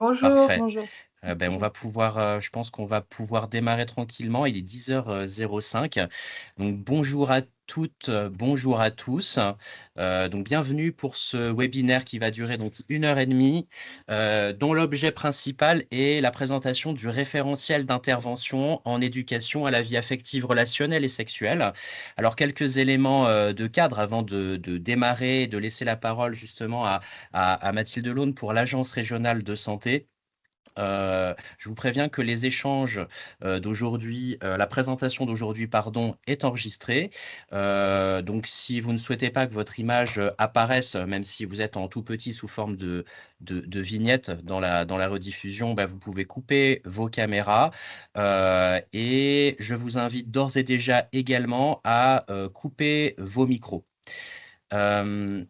Bonjour, Parfait. bonjour, On bonjour. va pouvoir, je pense qu'on va pouvoir démarrer tranquillement. Il est 10h05. Donc bonjour à toutes, bonjour à tous. Donc bienvenue pour ce webinaire qui va durer donc 1 h 30, dont l'objet principal est la présentation du référentiel d'intervention en éducation à la vie affective, relationnelle et sexuelle. Alors quelques éléments de cadre avant de démarrer et de laisser la parole justement à Mathilde Laune pour l'Agence régionale de santé. Je vous préviens que les échanges, d'aujourd'hui, la présentation d'aujourd'hui, pardon, est enregistrée. Donc si vous ne souhaitez pas que votre image, apparaisse, même si vous êtes en tout petit sous forme de vignette dans la rediffusion, bah, vous pouvez couper vos caméras, et je vous invite d'ores et déjà également à, couper vos micros. Hem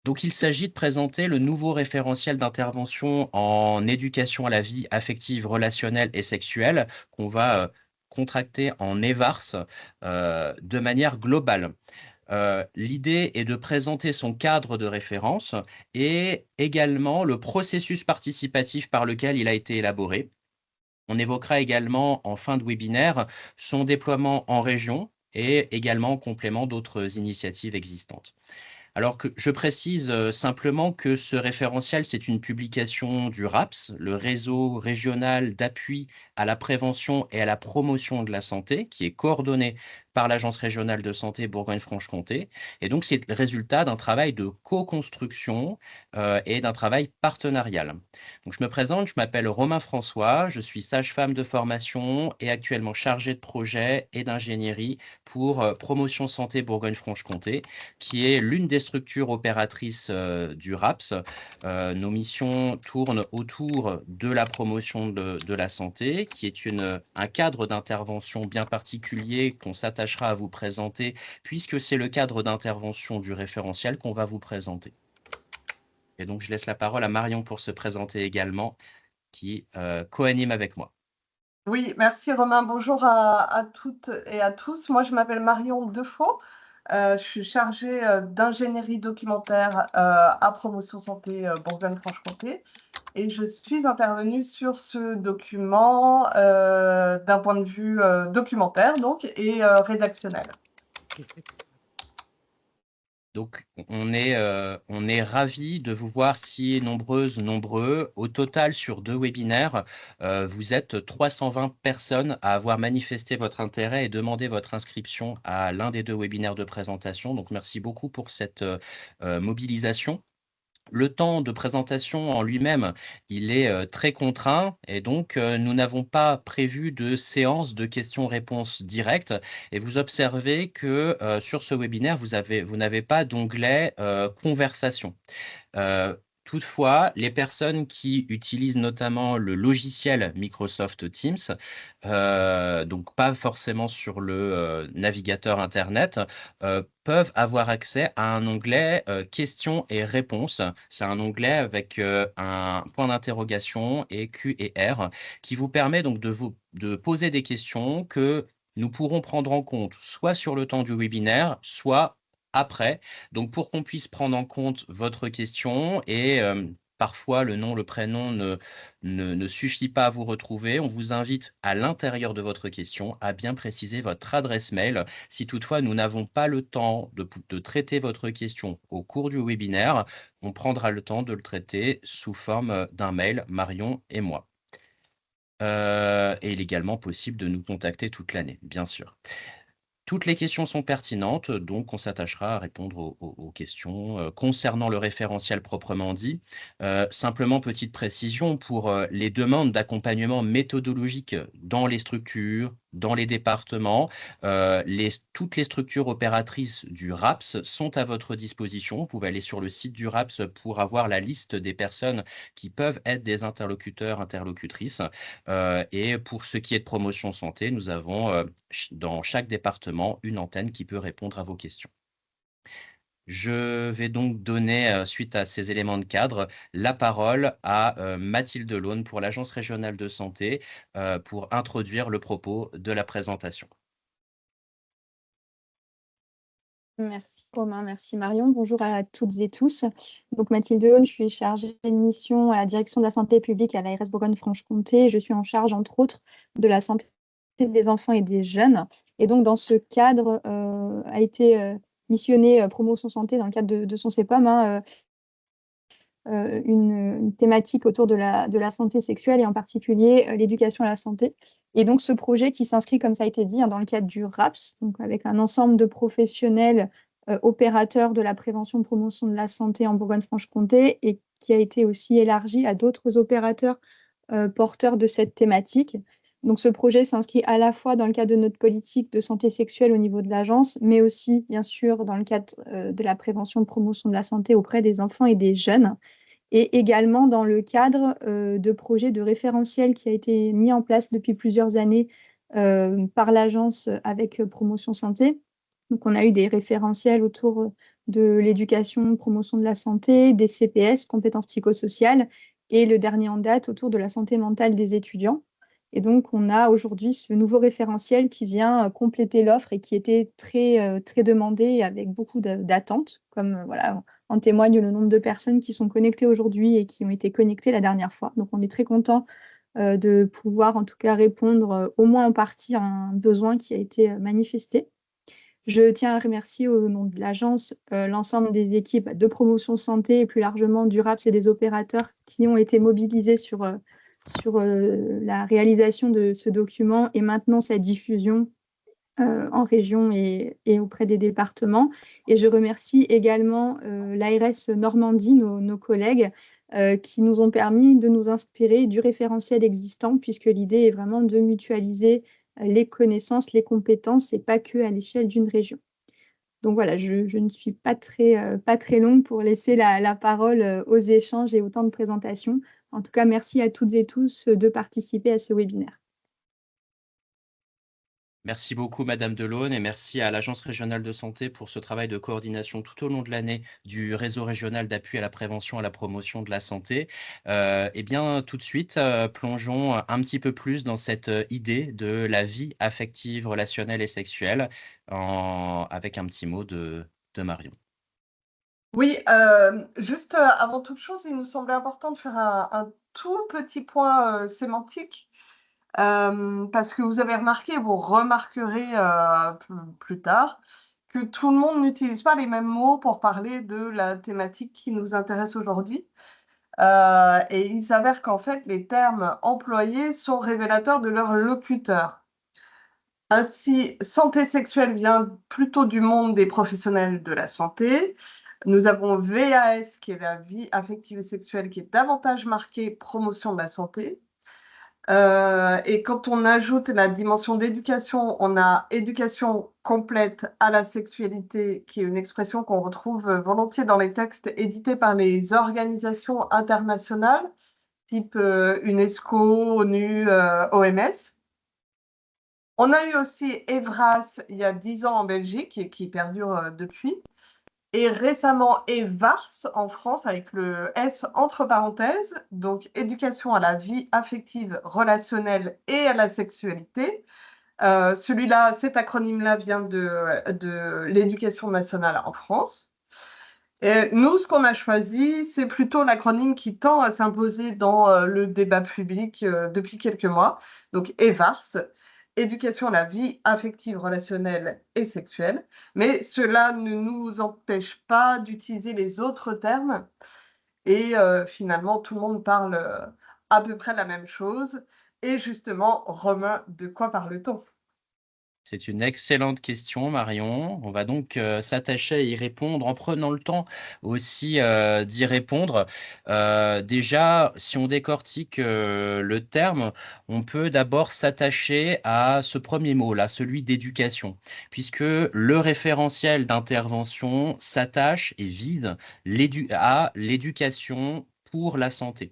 Donc, il s'agit de présenter le nouveau référentiel d'intervention en éducation à la vie affective, relationnelle et sexuelle qu'on va contracter en EVARS de manière globale. L'idée est de présenter son cadre de référence et également le processus participatif par lequel il a été élaboré. On évoquera également en fin de webinaire son déploiement en région et également en complément d'autres initiatives existantes. Alors que je précise, simplement que ce référentiel, c'est une publication du RAPS, le réseau régional d'appui à la prévention et à la promotion de la santé, qui est coordonné par l'Agence régionale de santé Bourgogne-Franche-Comté, et donc c'est le résultat d'un travail de co-construction, et d'un travail partenarial. Donc je me présente, je m'appelle Romain François, je suis sage-femme de formation et actuellement chargé de projet et d'ingénierie pour, Promotion Santé Bourgogne-Franche-Comté, qui est l'une des structures opératrices, du RAPS. Nos missions tournent autour de la promotion de la santé, qui est un cadre d'intervention bien particulier qu'on s'attachera à vous présenter, puisque c'est le cadre d'intervention du référentiel qu'on va vous présenter. Et donc je laisse la parole à Marion pour se présenter également, qui, co-anime avec moi. Oui, merci Romain. Bonjour à toutes et à tous. Moi, je m'appelle Marion Defaux. Je suis chargée d'ingénierie documentaire à Promotion Santé Bourgogne-Franche-Comté et je suis intervenue sur ce document d'un point de vue documentaire donc et rédactionnel. Donc on est ravis de vous voir si nombreuses, nombreux. Au total, sur 2 webinaires, vous êtes 320 personnes à avoir manifesté votre intérêt et demandé votre inscription à l'un des 2 webinaires de présentation. Donc merci beaucoup pour cette, mobilisation. Le temps de présentation en lui-même, il est, très contraint et donc nous n'avons pas prévu de séance de questions-réponses directes et vous observez que, sur ce webinaire, vous n'avez pas d'onglet, conversation. Toutefois, les personnes qui utilisent notamment le logiciel Microsoft Teams, donc pas forcément sur le, navigateur internet, peuvent avoir accès à un onglet, questions et réponses. C'est un onglet avec, un point d'interrogation et Q et R qui vous permet donc de poser des questions que nous pourrons prendre en compte soit sur le temps du webinaire, soit après. Donc pour qu'on puisse prendre en compte votre question et parfois le nom, le prénom ne suffit pas à vous retrouver, on vous invite à l'intérieur de votre question à bien préciser votre adresse mail. Si toutefois nous n'avons pas le temps de traiter votre question au cours du webinaire, on prendra le temps de le traiter sous forme, d'un mail, Marion et moi. Et il est également possible de nous contacter toute l'année, bien sûr. Toutes les questions sont pertinentes, donc on s'attachera à répondre aux questions, concernant le référentiel proprement dit. Simplement petite précision pour, les demandes d'accompagnement méthodologique dans les structures, dans les départements, toutes les structures opératrices du RAPS sont à votre disposition. Vous pouvez aller sur le site du RAPS pour avoir la liste des personnes qui peuvent être des interlocuteurs, interlocutrices. Et pour ce qui est de promotion santé, nous avons, dans chaque département, une antenne qui peut répondre à vos questions. Je vais donc donner, suite à ces éléments de cadre, la parole à, Mathilde Laune pour l'Agence régionale de santé, pour introduire le propos de la présentation. Merci Romain, merci Marion. Bonjour à toutes et tous. Donc Mathilde Dehaune, je suis chargée de mission à la direction de la santé publique à l'ARS Bourgogne-Franche-Comté. Je suis en charge, entre autres, de la santé des enfants et des jeunes. Et donc, dans ce cadre, a été missionné Promotion Santé dans le cadre de son CEPOM, hein, une thématique autour de la santé sexuelle et en particulier l'éducation à la santé. Et donc ce projet qui s'inscrit, comme ça a été dit, hein, dans le cadre du RAPS, donc avec un ensemble de professionnels opérateurs de la prévention promotion de la santé en Bourgogne-Franche-Comté et qui a été aussi élargi à d'autres opérateurs porteurs de cette thématique. Donc ce projet s'inscrit à la fois dans le cadre de notre politique de santé sexuelle au niveau de l'agence, mais aussi bien sûr dans le cadre de la prévention de promotion de la santé auprès des enfants et des jeunes et également dans le cadre de projets de référentiel qui a été mis en place depuis plusieurs années par l'agence avec Promotion Santé. Donc, on a eu des référentiels autour de l'éducation, promotion de la santé, des CPS, compétences psychosociales, et le dernier en date autour de la santé mentale des étudiants. Et donc, on a aujourd'hui ce nouveau référentiel qui vient compléter l'offre et qui était très demandé avec beaucoup d'attentes, comme voilà, en témoigne le nombre de personnes qui sont connectées aujourd'hui et qui ont été connectées la dernière fois. Donc, on est très content de pouvoir en tout cas répondre au moins en partie à un besoin qui a été manifesté. Je tiens à remercier au nom de l'agence l'ensemble des équipes de promotion santé et plus largement du RAPS et des opérateurs qui ont été mobilisés sur la réalisation de ce document et maintenant sa diffusion en région et auprès des départements. Et je remercie également l'ARS Normandie, nos collègues, qui nous ont permis de nous inspirer du référentiel existant, puisque l'idée est vraiment de mutualiser les connaissances, les compétences, et pas que à l'échelle d'une région. Donc voilà, je ne suis pas très longue pour laisser la parole aux échanges et au temps de présentation. En tout cas, merci à toutes et tous de participer à ce webinaire. Merci beaucoup, Madame Delaune, et merci à l'Agence régionale de santé pour ce travail de coordination tout au long de l'année du réseau régional d'appui à la prévention et à la promotion de la santé. Eh bien, tout de suite, plongeons un petit peu plus dans cette idée de la vie affective, relationnelle et sexuelle, avec un petit mot de Marion. Oui, juste avant toute chose, il nous semblait important de faire un tout petit point sémantique. Parce que vous avez remarqué, vous remarquerez plus tard, que tout le monde n'utilise pas les mêmes mots pour parler de la thématique qui nous intéresse aujourd'hui. Et il s'avère qu'en fait, les termes employés sont révélateurs de leur locuteur. Ainsi, santé sexuelle vient plutôt du monde des professionnels de la santé. Nous avons VAS, qui est la vie affective et sexuelle, qui est davantage marquée promotion de la santé. Et quand on ajoute la dimension d'éducation, on a éducation complète à la sexualité, qui est une expression qu'on retrouve volontiers dans les textes édités par les organisations internationales, type UNESCO, ONU, OMS. On a eu aussi EVRAS il y a 10 ans en Belgique et qui perdure depuis. Et récemment, EVARS en France avec le S entre parenthèses, donc éducation à la vie affective, relationnelle et à la sexualité. Celui-là, cet acronyme-là vient de l'éducation nationale en France. Et nous, ce qu'on a choisi, c'est plutôt l'acronyme qui tend à s'imposer dans le débat public depuis quelques mois. Donc EVARS, éducation à la vie affective, relationnelle et sexuelle. Mais cela ne nous empêche pas d'utiliser les autres termes. Et finalement, tout le monde parle à peu près la même chose. Et justement, Romain, de quoi parle-t-on? C'est une excellente question, Marion. On va donc s'attacher à y répondre en prenant le temps aussi d'y répondre. Déjà, si on décortique le terme, on peut d'abord s'attacher à ce premier mot, là, celui d'éducation, puisque le référentiel d'intervention s'attache et vise à l'éducation pour la santé.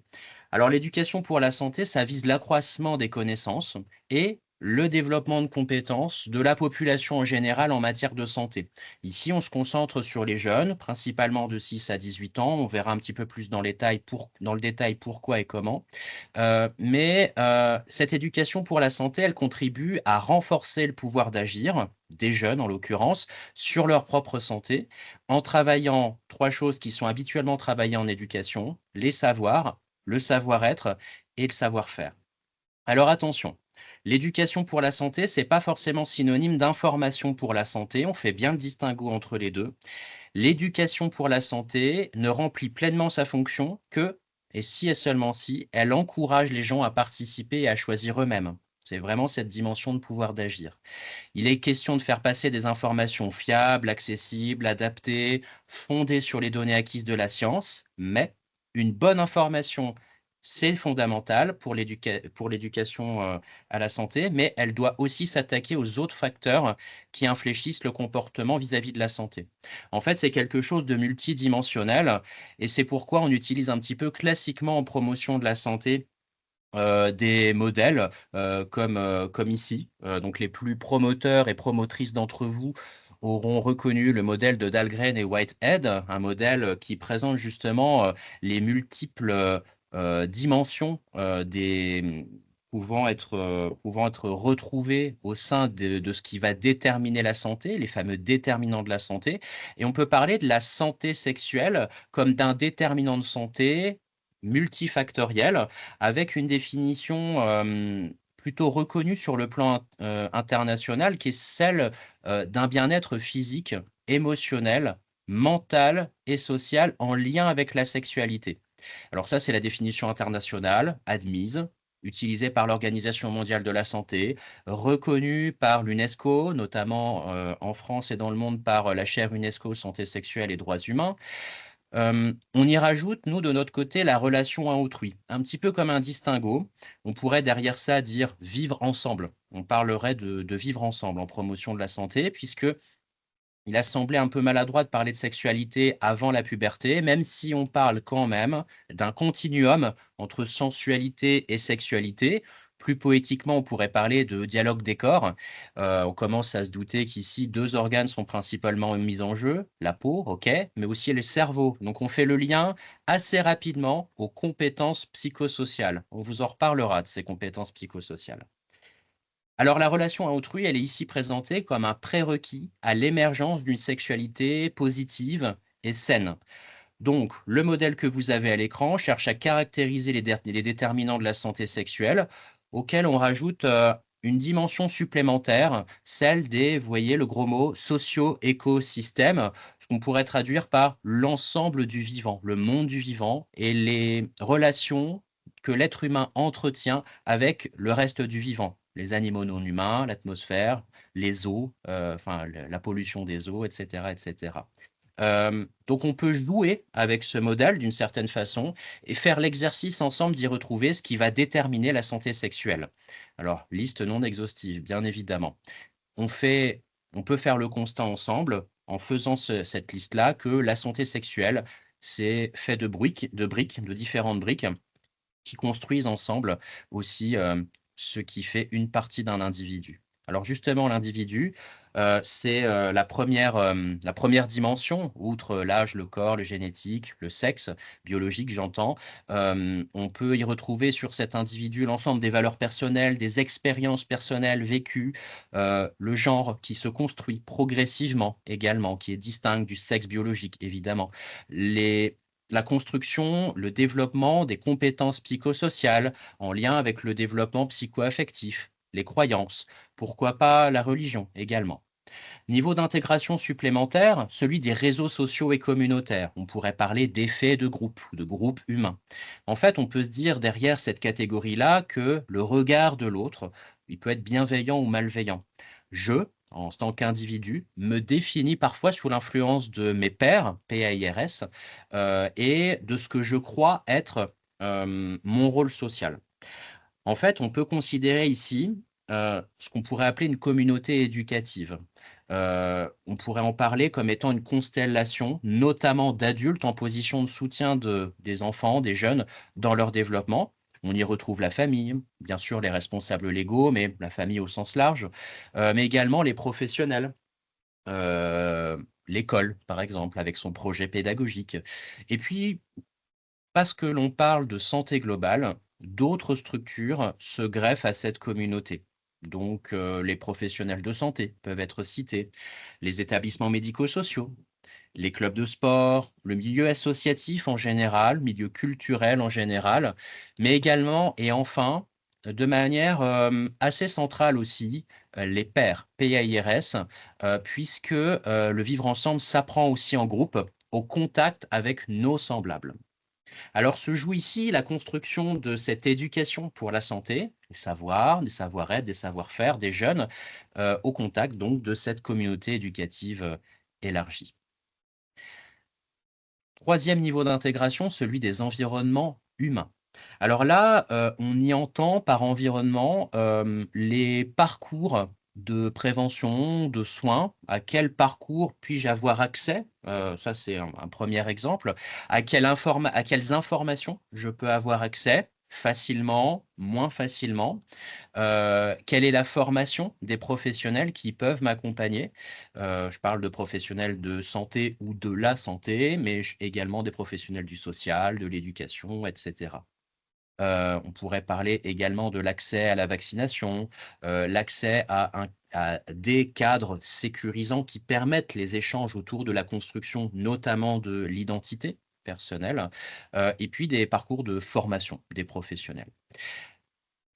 Alors, l'éducation pour la santé, ça vise l'accroissement des connaissances et le développement de compétences de la population en général en matière de santé. Ici, on se concentre sur les jeunes, principalement de 6 à 18 ans. On verra un petit peu plus dans le détail pourquoi et comment. Cette éducation pour la santé, elle contribue à renforcer le pouvoir d'agir des jeunes, en l'occurrence, sur leur propre santé, en travaillant 3 choses qui sont habituellement travaillées en éducation: les savoirs, le savoir-être et le savoir-faire. Alors attention, l'éducation pour la santé, c'est pas forcément synonyme d'information pour la santé. On fait bien le distinguo entre les deux. L'éducation pour la santé ne remplit pleinement sa fonction que, et si et seulement si, elle encourage les gens à participer et à choisir eux-mêmes. C'est vraiment cette dimension de pouvoir d'agir. Il est question de faire passer des informations fiables, accessibles, adaptées, fondées sur les données acquises de la science, mais une bonne information, c'est fondamental pour l'éducation à la santé, mais elle doit aussi s'attaquer aux autres facteurs qui infléchissent le comportement vis-à-vis de la santé. En fait, c'est quelque chose de multidimensionnel et c'est pourquoi on utilise un petit peu classiquement en promotion de la santé des modèles comme ici. Donc les plus promoteurs et promotrices d'entre vous auront reconnu le modèle de Dahlgren et Whitehead, un modèle qui présente justement les multiples dimensions pouvant être retrouvées au sein de ce qui va déterminer la santé, les fameux déterminants de la santé. Et on peut parler de la santé sexuelle comme d'un déterminant de santé multifactoriel, avec une définition plutôt reconnue sur le plan international, qui est celle d'un bien-être physique, émotionnel, mental et social en lien avec la sexualité. Alors ça, c'est la définition internationale, admise, utilisée par l'Organisation mondiale de la santé, reconnue par l'UNESCO, notamment en France et dans le monde par la chaire UNESCO Santé sexuelle et droits humains. On y rajoute, nous, de notre côté, la relation à autrui. Un petit peu comme un distinguo. On pourrait derrière ça dire vivre ensemble. On parlerait de vivre ensemble en promotion de la santé, puisque il a semblé un peu maladroit de parler de sexualité avant la puberté, même si on parle quand même d'un continuum entre sensualité et sexualité. Plus poétiquement, on pourrait parler de dialogue des corps. On commence à se douter qu'ici, 2 organes sont principalement mis en jeu, la peau, ok, mais aussi le cerveau. Donc on fait le lien assez rapidement aux compétences psychosociales. On vous en reparlera de ces compétences psychosociales. Alors la relation à autrui, elle est ici présentée comme un prérequis à l'émergence d'une sexualité positive et saine. Donc, le modèle que vous avez à l'écran cherche à caractériser les déterminants de la santé sexuelle, auxquels on rajoute une dimension supplémentaire, celle des, vous voyez le gros mot, socio-écosystème, ce qu'on pourrait traduire par l'ensemble du vivant, le monde du vivant et les relations que l'être humain entretient avec le reste du vivant, les animaux non humains, l'atmosphère, les eaux, la pollution des eaux, etc., etc. Donc on peut jouer avec ce modèle d'une certaine façon et faire l'exercice ensemble d'y retrouver ce qui va déterminer la santé sexuelle. Alors, liste non exhaustive, bien évidemment. On peut faire le constat ensemble, en faisant cette liste-là, que la santé sexuelle, c'est fait de différentes briques, qui construisent ensemble aussi ce qui fait une partie d'un individu. Alors justement, l'individu, c'est la première dimension, outre l'âge, le corps, le génétique, le sexe, biologique, j'entends. On peut y retrouver sur cet individu l'ensemble des valeurs personnelles, des expériences personnelles vécues, le genre qui se construit progressivement également, qui est distinct du sexe biologique, évidemment. La construction, le développement des compétences psychosociales en lien avec le développement psycho-affectif, les croyances, pourquoi pas la religion également. Niveau d'intégration supplémentaire, celui des réseaux sociaux et communautaires. On pourrait parler d'effets de groupe humain. En fait, on peut se dire derrière cette catégorie-là que le regard de l'autre, il peut être bienveillant ou malveillant. Je, en tant qu'individu, me définis parfois sous l'influence de mes pairs, PAIRS, et de ce que je crois être mon rôle social. En fait, on peut considérer ici ce qu'on pourrait appeler une communauté éducative. On pourrait en parler comme étant une constellation, notamment d'adultes en position de soutien des enfants, des jeunes, dans leur développement. On y retrouve la famille, bien sûr les responsables légaux, mais la famille au sens large, mais également les professionnels, l'école, par exemple, avec son projet pédagogique. Et puis, parce que l'on parle de santé globale, d'autres structures se greffent à cette communauté. Donc, les professionnels de santé peuvent être cités, les établissements médico-sociaux, les clubs de sport, le milieu associatif en général, milieu culturel en général, mais également et enfin, de manière assez centrale aussi, les pairs, PAIRS, puisque le vivre ensemble s'apprend aussi en groupe, au contact avec nos semblables. Alors se joue ici la construction de cette éducation pour la santé, les savoirs, des savoir-être, des savoir-faire des jeunes, au contact donc de cette communauté éducative élargie. Troisième niveau d'intégration, celui des environnements humains. Alors là, on y entend par environnement les parcours de prévention, de soins. À quel parcours puis-je avoir accès? Ça, c'est un premier exemple. À quelles informations je peux avoir accès facilement, moins facilement? Quelle est la formation des professionnels qui peuvent m'accompagner? Je parle de professionnels de santé ou de la santé, mais également des professionnels du social, de l'éducation, etc. On pourrait parler également de l'accès à la vaccination, l'accès à des cadres sécurisants qui permettent les échanges autour de la construction, notamment de l'identité personnelle, et puis des parcours de formation des professionnels.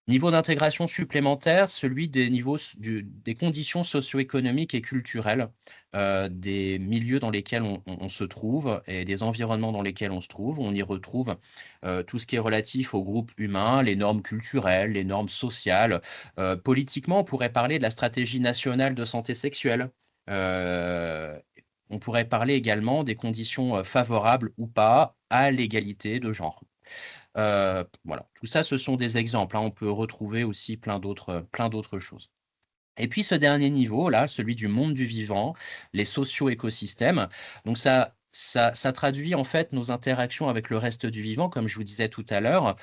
Niveau d'intégration supplémentaire, celui des niveaux des conditions socio-économiques et culturelles, des milieux dans lesquels on se trouve et des environnements dans lesquels on se trouve. On y retrouve, tout ce qui est relatif aux groupes humains, les normes culturelles, les normes sociales. Politiquement, on pourrait parler de la stratégie nationale de santé sexuelle. On pourrait parler également des conditions, favorables ou pas à l'égalité de genre. Voilà, tout ça, ce sont des exemples, hein. On peut retrouver aussi plein d'autres choses. Et puis ce dernier niveau là, celui du monde du vivant, les socio-écosystèmes, donc ça traduit en fait nos interactions avec le reste du vivant, comme je vous disais tout à l'heure.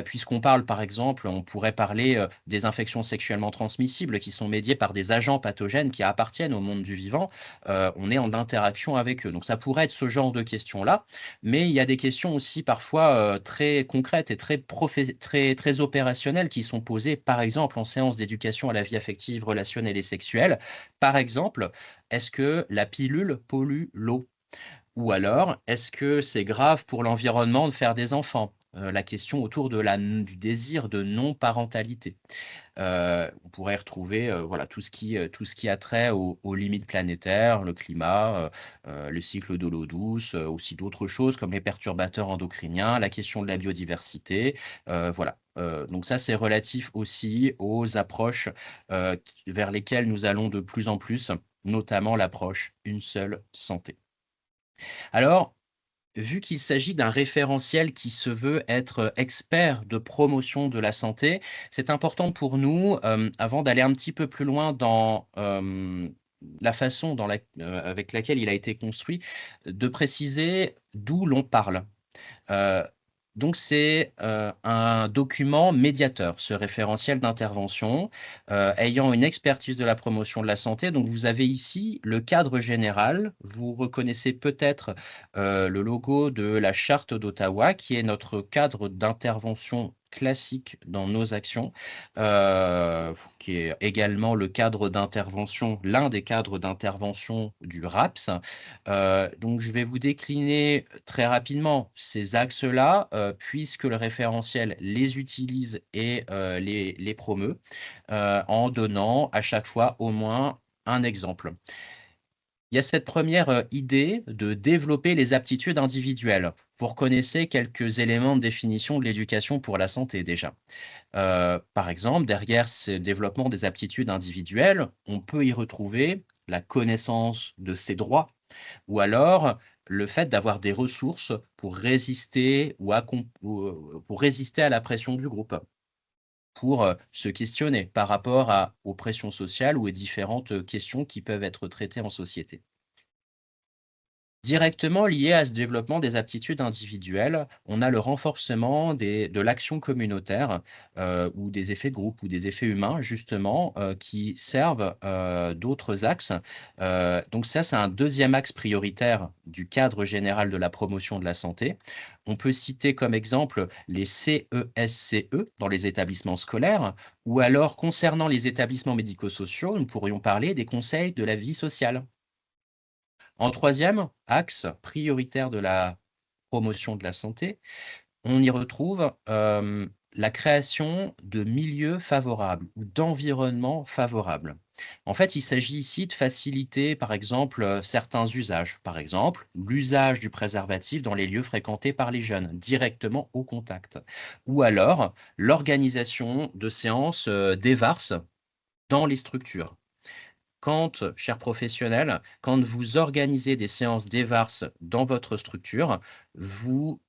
Puisqu'on parle par exemple, on pourrait parler, des infections sexuellement transmissibles qui sont médiées par des agents pathogènes qui appartiennent au monde du vivant, on est en interaction avec eux. Donc ça pourrait être ce genre de questions-là, mais il y a des questions aussi parfois, très concrètes et très opérationnelles qui sont posées, par exemple, en séance d'éducation à la vie affective, relationnelle et sexuelle. Par exemple, est-ce que la pilule pollue l'eau? Ou alors, est-ce que c'est grave pour l'environnement de faire des enfants? La question autour du désir de non-parentalité. On pourrait retrouver, voilà, tout ce qui a trait aux limites planétaires, le climat, le cycle de l'eau douce, aussi d'autres choses comme les perturbateurs endocriniens, la question de la biodiversité, voilà. Donc ça, c'est relatif aussi aux approches, vers lesquelles nous allons de plus en plus, notamment l'approche «une seule santé». Alors, vu qu'il s'agit d'un référentiel qui se veut être expert de promotion de la santé, c'est important pour nous, avant d'aller un petit peu plus loin dans, la façon avec laquelle il a été construit, de préciser d'où l'on parle. Heu, donc c'est, un document médiateur, ce référentiel d'intervention, ayant une expertise de la promotion de la santé. Donc vous avez ici le cadre général. Vous reconnaissez peut-être, le logo de la Charte d'Ottawa, qui est notre cadre d'intervention classique dans nos actions, qui est également le cadre d'intervention l'un des cadres d'intervention du RAPS. Donc je vais vous décliner très rapidement ces axes-là, puisque le référentiel les utilise et les promeut, en donnant à chaque fois au moins un exemple. Il y a cette première idée de développer les aptitudes individuelles. Vous reconnaissez quelques éléments de définition de l'éducation pour la santé déjà. Par exemple, derrière ce développement des aptitudes individuelles, on peut y retrouver la connaissance de ses droits, ou alors le fait d'avoir des ressources pour résister pour résister à la pression du groupe, pour, se questionner par rapport aux pressions sociales ou aux différentes, questions qui peuvent être traitées en société. Directement lié à ce développement des aptitudes individuelles, on a le renforcement de l'action communautaire ou des effets de groupe ou des effets humains, justement, qui servent d'autres axes. Donc ça, c'est un deuxième axe prioritaire du cadre général de la promotion de la santé. On peut citer comme exemple les CESCE dans les établissements scolaires, ou alors concernant les établissements médico-sociaux, nous pourrions parler des conseils de la vie sociale. En troisième axe prioritaire de la promotion de la santé, on y retrouve la création de milieux favorables ou d'environnements favorables. En fait, il s'agit ici de faciliter, par exemple, certains usages. Par exemple, l'usage du préservatif dans les lieux fréquentés par les jeunes, directement au contact. Ou alors, l'organisation de séances d'EVARS dans les structures. Chers professionnels, quand vous organisez des séances d'EVARS dans votre structure, vous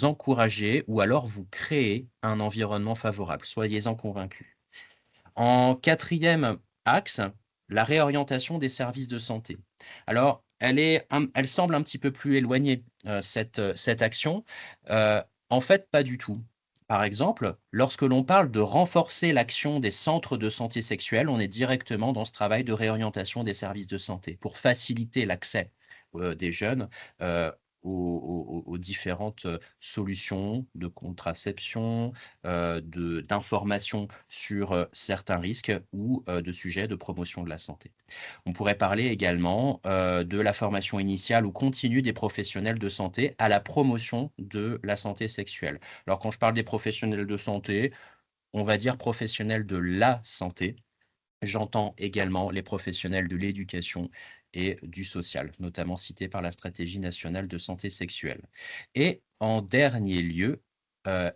encouragez ou alors vous créez un environnement favorable. Soyez-en convaincus. En quatrième axe, la réorientation des services de santé. Alors, elle semble un petit peu plus éloignée, cette action. En fait, pas du tout. Par exemple, lorsque l'on parle de renforcer l'action des centres de santé sexuelle, on est directement dans ce travail de réorientation des services de santé pour faciliter l'accès des jeunes aux différentes solutions de contraception, d'informations sur certains risques ou de sujets de promotion de la santé. On pourrait parler également de la formation initiale ou continue des professionnels de santé à la promotion de la santé sexuelle. Alors quand je parle des professionnels de santé, on va dire professionnels de la santé. J'entends également les professionnels de l'éducation et du social, notamment cités par la stratégie nationale de santé sexuelle. Et en dernier lieu,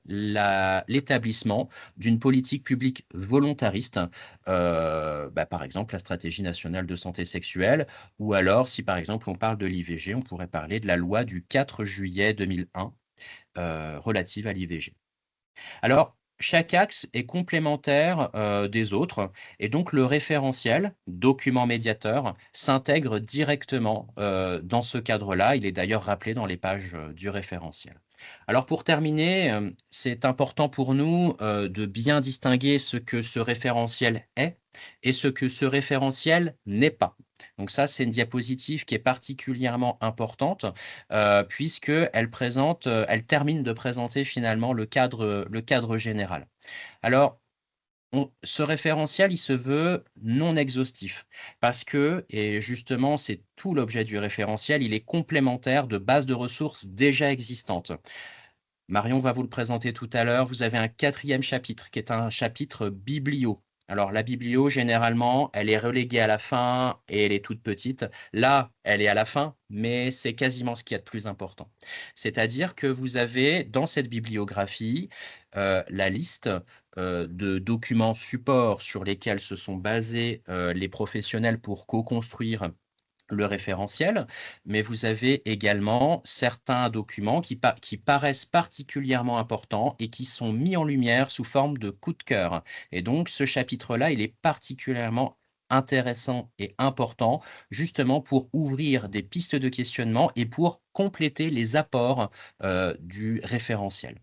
l'établissement d'une politique publique volontariste, par exemple la stratégie nationale de santé sexuelle, ou alors si par exemple on parle de l'IVG, on pourrait parler de la loi du 4 juillet 2001 relative à l'IVG. Alors, chaque axe est complémentaire des autres et donc le référentiel, document médiateur, s'intègre directement dans ce cadre-là. Il est d'ailleurs rappelé dans les pages du référentiel. Alors pour terminer, c'est important pour nous de bien distinguer ce que ce référentiel est et ce que ce référentiel n'est pas. Donc ça, c'est une diapositive qui est particulièrement importante puisqu'elle elle termine de présenter finalement le cadre général. Alors, ce référentiel, il se veut non exhaustif parce que, et justement, c'est tout l'objet du référentiel, il est complémentaire de bases de ressources déjà existantes. Marion va vous le présenter tout à l'heure. Vous avez un quatrième chapitre qui est un chapitre biblio. Alors la biblio, généralement, elle est reléguée à la fin et elle est toute petite. Là, elle est à la fin, mais c'est quasiment ce qu'il y a de plus important. C'est-à-dire que vous avez dans cette bibliographie la liste de documents supports sur lesquels se sont basés les professionnels pour co-construire le référentiel, mais vous avez également certains documents qui paraissent particulièrement importants et qui sont mis en lumière sous forme de coup de cœur. Et donc, ce chapitre-là, il est particulièrement intéressant et important, justement pour ouvrir des pistes de questionnement et pour compléter les apports du référentiel.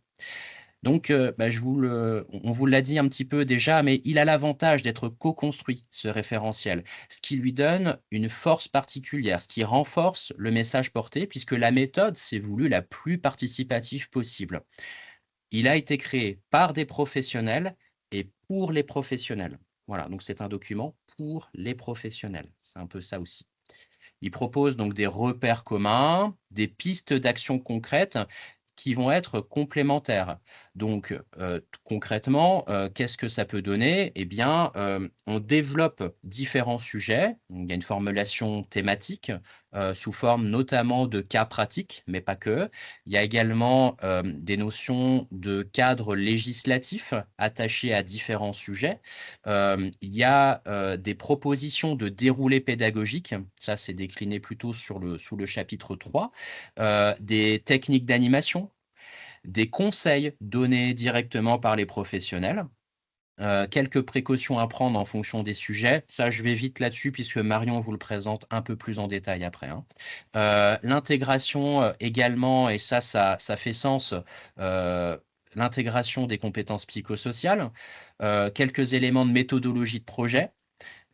Donc, on vous l'a dit un petit peu déjà, mais il a l'avantage d'être co-construit, ce référentiel, ce qui lui donne une force particulière, ce qui renforce le message porté, puisque la méthode s'est voulue la plus participative possible. Il a été créé par des professionnels et pour les professionnels. Voilà, donc c'est un document pour les professionnels. C'est un peu ça aussi. Il propose donc des repères communs, des pistes d'action concrètes qui vont être complémentaires. Donc, concrètement, qu'est-ce que ça peut donner? Eh bien, on développe différents sujets. Donc, il y a une formulation thématique sous forme notamment de cas pratiques, mais pas que. Il y a également des notions de cadre législatif attachés à différents sujets. Il y a des propositions de déroulé pédagogique. Ça, c'est décliné plutôt sous le chapitre 3. Des techniques d'animation, des conseils donnés directement par les professionnels. Quelques précautions à prendre en fonction des sujets. Ça, je vais vite là-dessus puisque Marion vous le présente un peu plus en détail après, hein. L'intégration également, et ça fait sens, l'intégration des compétences psychosociales, quelques éléments de méthodologie de projet,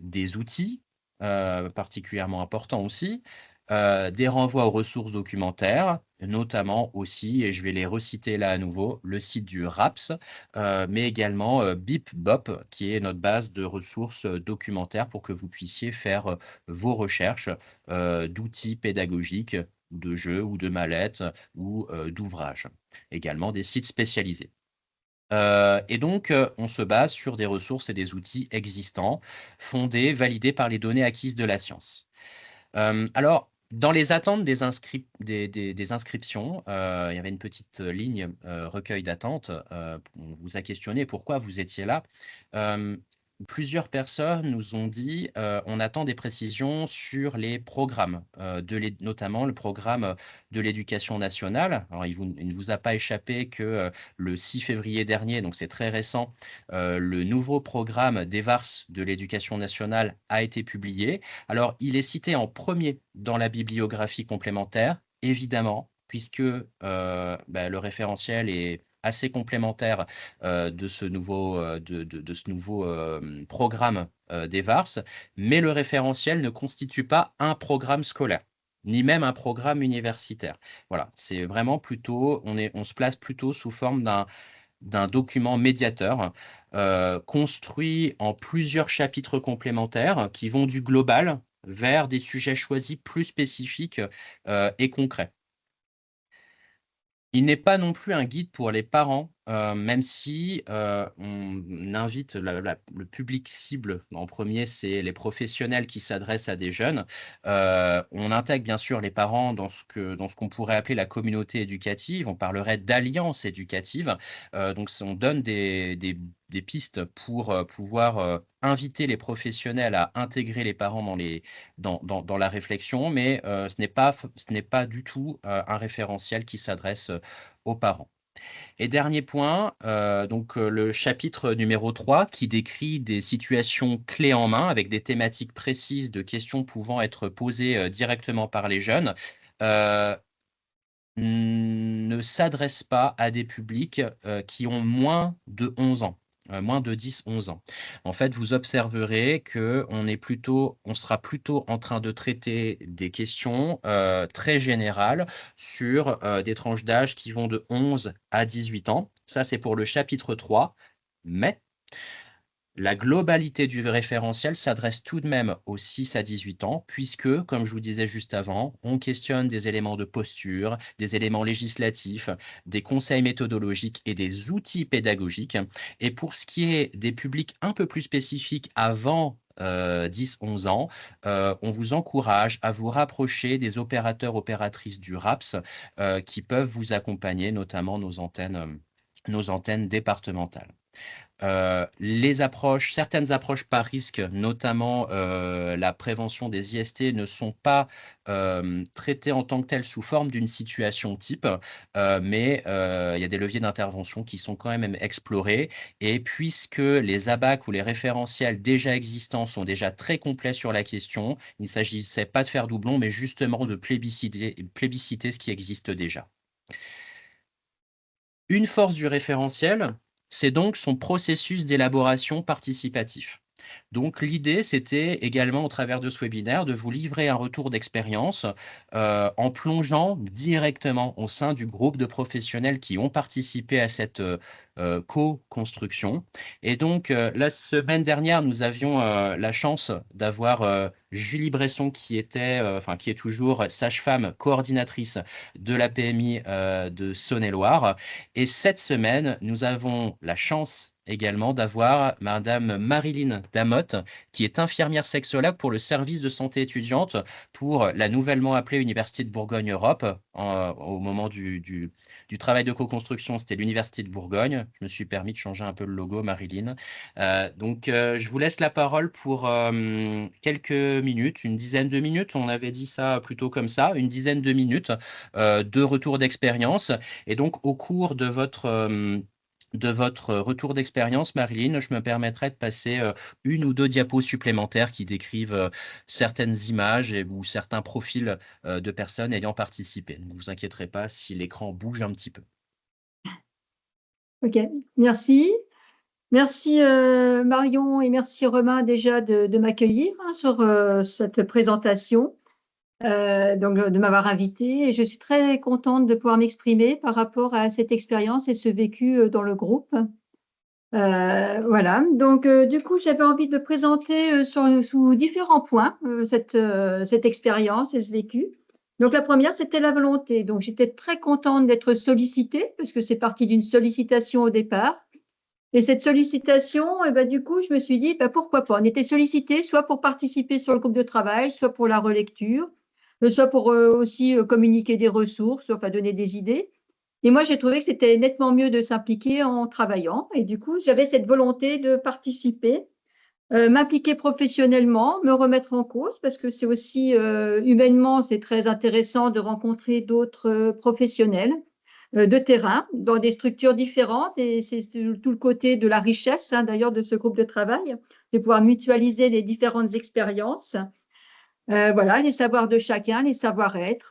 des outils, particulièrement importants aussi, des renvois aux ressources documentaires, notamment aussi, et je vais les reciter là à nouveau, le site du RAPS, mais également BipBop, qui est notre base de ressources documentaires pour que vous puissiez faire vos recherches d'outils pédagogiques, de jeux ou de mallettes ou d'ouvrages. Également des sites spécialisés. Et donc, on se base sur des ressources et des outils existants, fondés, validés par les données acquises de la science. Alors, dans les attentes des inscriptions, il y avait une petite ligne recueil d'attente. On vous a questionné pourquoi vous étiez là. Plusieurs personnes nous ont dit on attend des précisions sur les programmes, notamment le programme de l'éducation nationale. Alors, il ne vous a pas échappé que le 6 février dernier, donc c'est très récent, le nouveau programme d'EVARS de l'éducation nationale a été publié. Alors, il est cité en premier dans la bibliographie complémentaire, évidemment, puisque le référentiel est assez complémentaire de ce nouveau programme d'EVARS, mais le référentiel ne constitue pas un programme scolaire, ni même un programme universitaire. Voilà, c'est vraiment plutôt, on se place plutôt sous forme d'un document médiateur construit en plusieurs chapitres complémentaires qui vont du global vers des sujets choisis plus spécifiques et concrets. Il n'est pas non plus un guide pour les parents, même si on invite le public cible en premier, c'est les professionnels qui s'adressent à des jeunes. On intègre bien sûr les parents dans ce qu'on pourrait appeler la communauté éducative. On parlerait d'alliance éducative. Donc, on donne des pistes pour pouvoir inviter les professionnels à intégrer les parents dans la réflexion, mais ce n'est pas du tout un référentiel qui s'adresse aux parents. Et dernier point, le chapitre numéro 3 qui décrit des situations clés en main avec des thématiques précises de questions pouvant être posées directement par les jeunes, ne s'adresse pas à des publics qui ont moins de 11 ans. Moins de 10-11 ans. En fait, vous observerez on sera plutôt en train de traiter des questions très générales sur des tranches d'âge qui vont de 11 à 18 ans. Ça, c'est pour le chapitre 3. Mais la globalité du référentiel s'adresse tout de même aux 6 à 18 ans, puisque, comme je vous disais juste avant, on questionne des éléments de posture, des éléments législatifs, des conseils méthodologiques et des outils pédagogiques. Et pour ce qui est des publics un peu plus spécifiques avant 10-11 ans, on vous encourage à vous rapprocher des opérateurs, opératrices du RAPS qui peuvent vous accompagner, notamment nos antennes départementales. Certaines approches par risque, notamment la prévention des IST, ne sont pas traitées en tant que telles sous forme d'une situation type, mais il y a des leviers d'intervention qui sont quand même explorés. Et puisque les ABAC ou les référentiels déjà existants sont déjà très complets sur la question, il ne s'agissait pas de faire doublon, mais justement de plébisciter ce qui existe déjà. Une force du référentiel, c'est donc son processus d'élaboration participatif. Donc l'idée, c'était également au travers de ce webinaire de vous livrer un retour d'expérience en plongeant directement au sein du groupe de professionnels qui ont participé à cette co-construction. Et donc la semaine dernière, nous avions la chance d'avoir Julie Bresson qui est toujours sage-femme coordinatrice de la PMI de Saône-et-Loire. Et cette semaine, nous avons la chance également d'avoir Madame Marilyn Damotte, qui est infirmière sexologue pour le service de santé étudiante pour la nouvellement appelée Université de Bourgogne-Europe. Au moment du travail de co-construction, c'était l'Université de Bourgogne. Je me suis permis de changer un peu le logo, Marilyn. Je vous laisse la parole pour quelques minutes, une dizaine de minutes. On avait dit ça plutôt comme ça, une dizaine de minutes de retour d'expérience. Et donc, au cours de votre de votre retour d'expérience, Marilyn, je me permettrai de passer une ou deux diapos supplémentaires qui décrivent certaines images ou certains profils de personnes ayant participé. Ne vous inquiéterez pas si l'écran bouge un petit peu. Ok, merci. Merci Marion et merci Romain déjà de m'accueillir sur cette présentation, donc de m'avoir invité. Et je suis très contente de pouvoir m'exprimer par rapport à cette expérience et ce vécu dans le groupe. Voilà, donc du coup, j'avais envie de présenter sous différents points cette expérience et ce vécu. Donc la première, c'était la volonté. Donc j'étais très contente d'être sollicitée parce que c'est parti d'une sollicitation au départ. Et cette sollicitation, du coup, je me suis dit, pourquoi pas. On était sollicité soit pour participer sur le groupe de travail, soit pour la relecture, soit pour aussi communiquer des ressources, enfin donner des idées. Et moi, j'ai trouvé que c'était nettement mieux de s'impliquer en travaillant. Et du coup, j'avais cette volonté de participer, m'impliquer professionnellement, me remettre en cause, parce que c'est aussi humainement, c'est très intéressant de rencontrer d'autres professionnels de terrain dans des structures différentes. Et c'est tout le côté de la richesse, d'ailleurs, de ce groupe de travail, de pouvoir mutualiser les différentes expériences. Voilà, les savoirs de chacun, les savoir-être,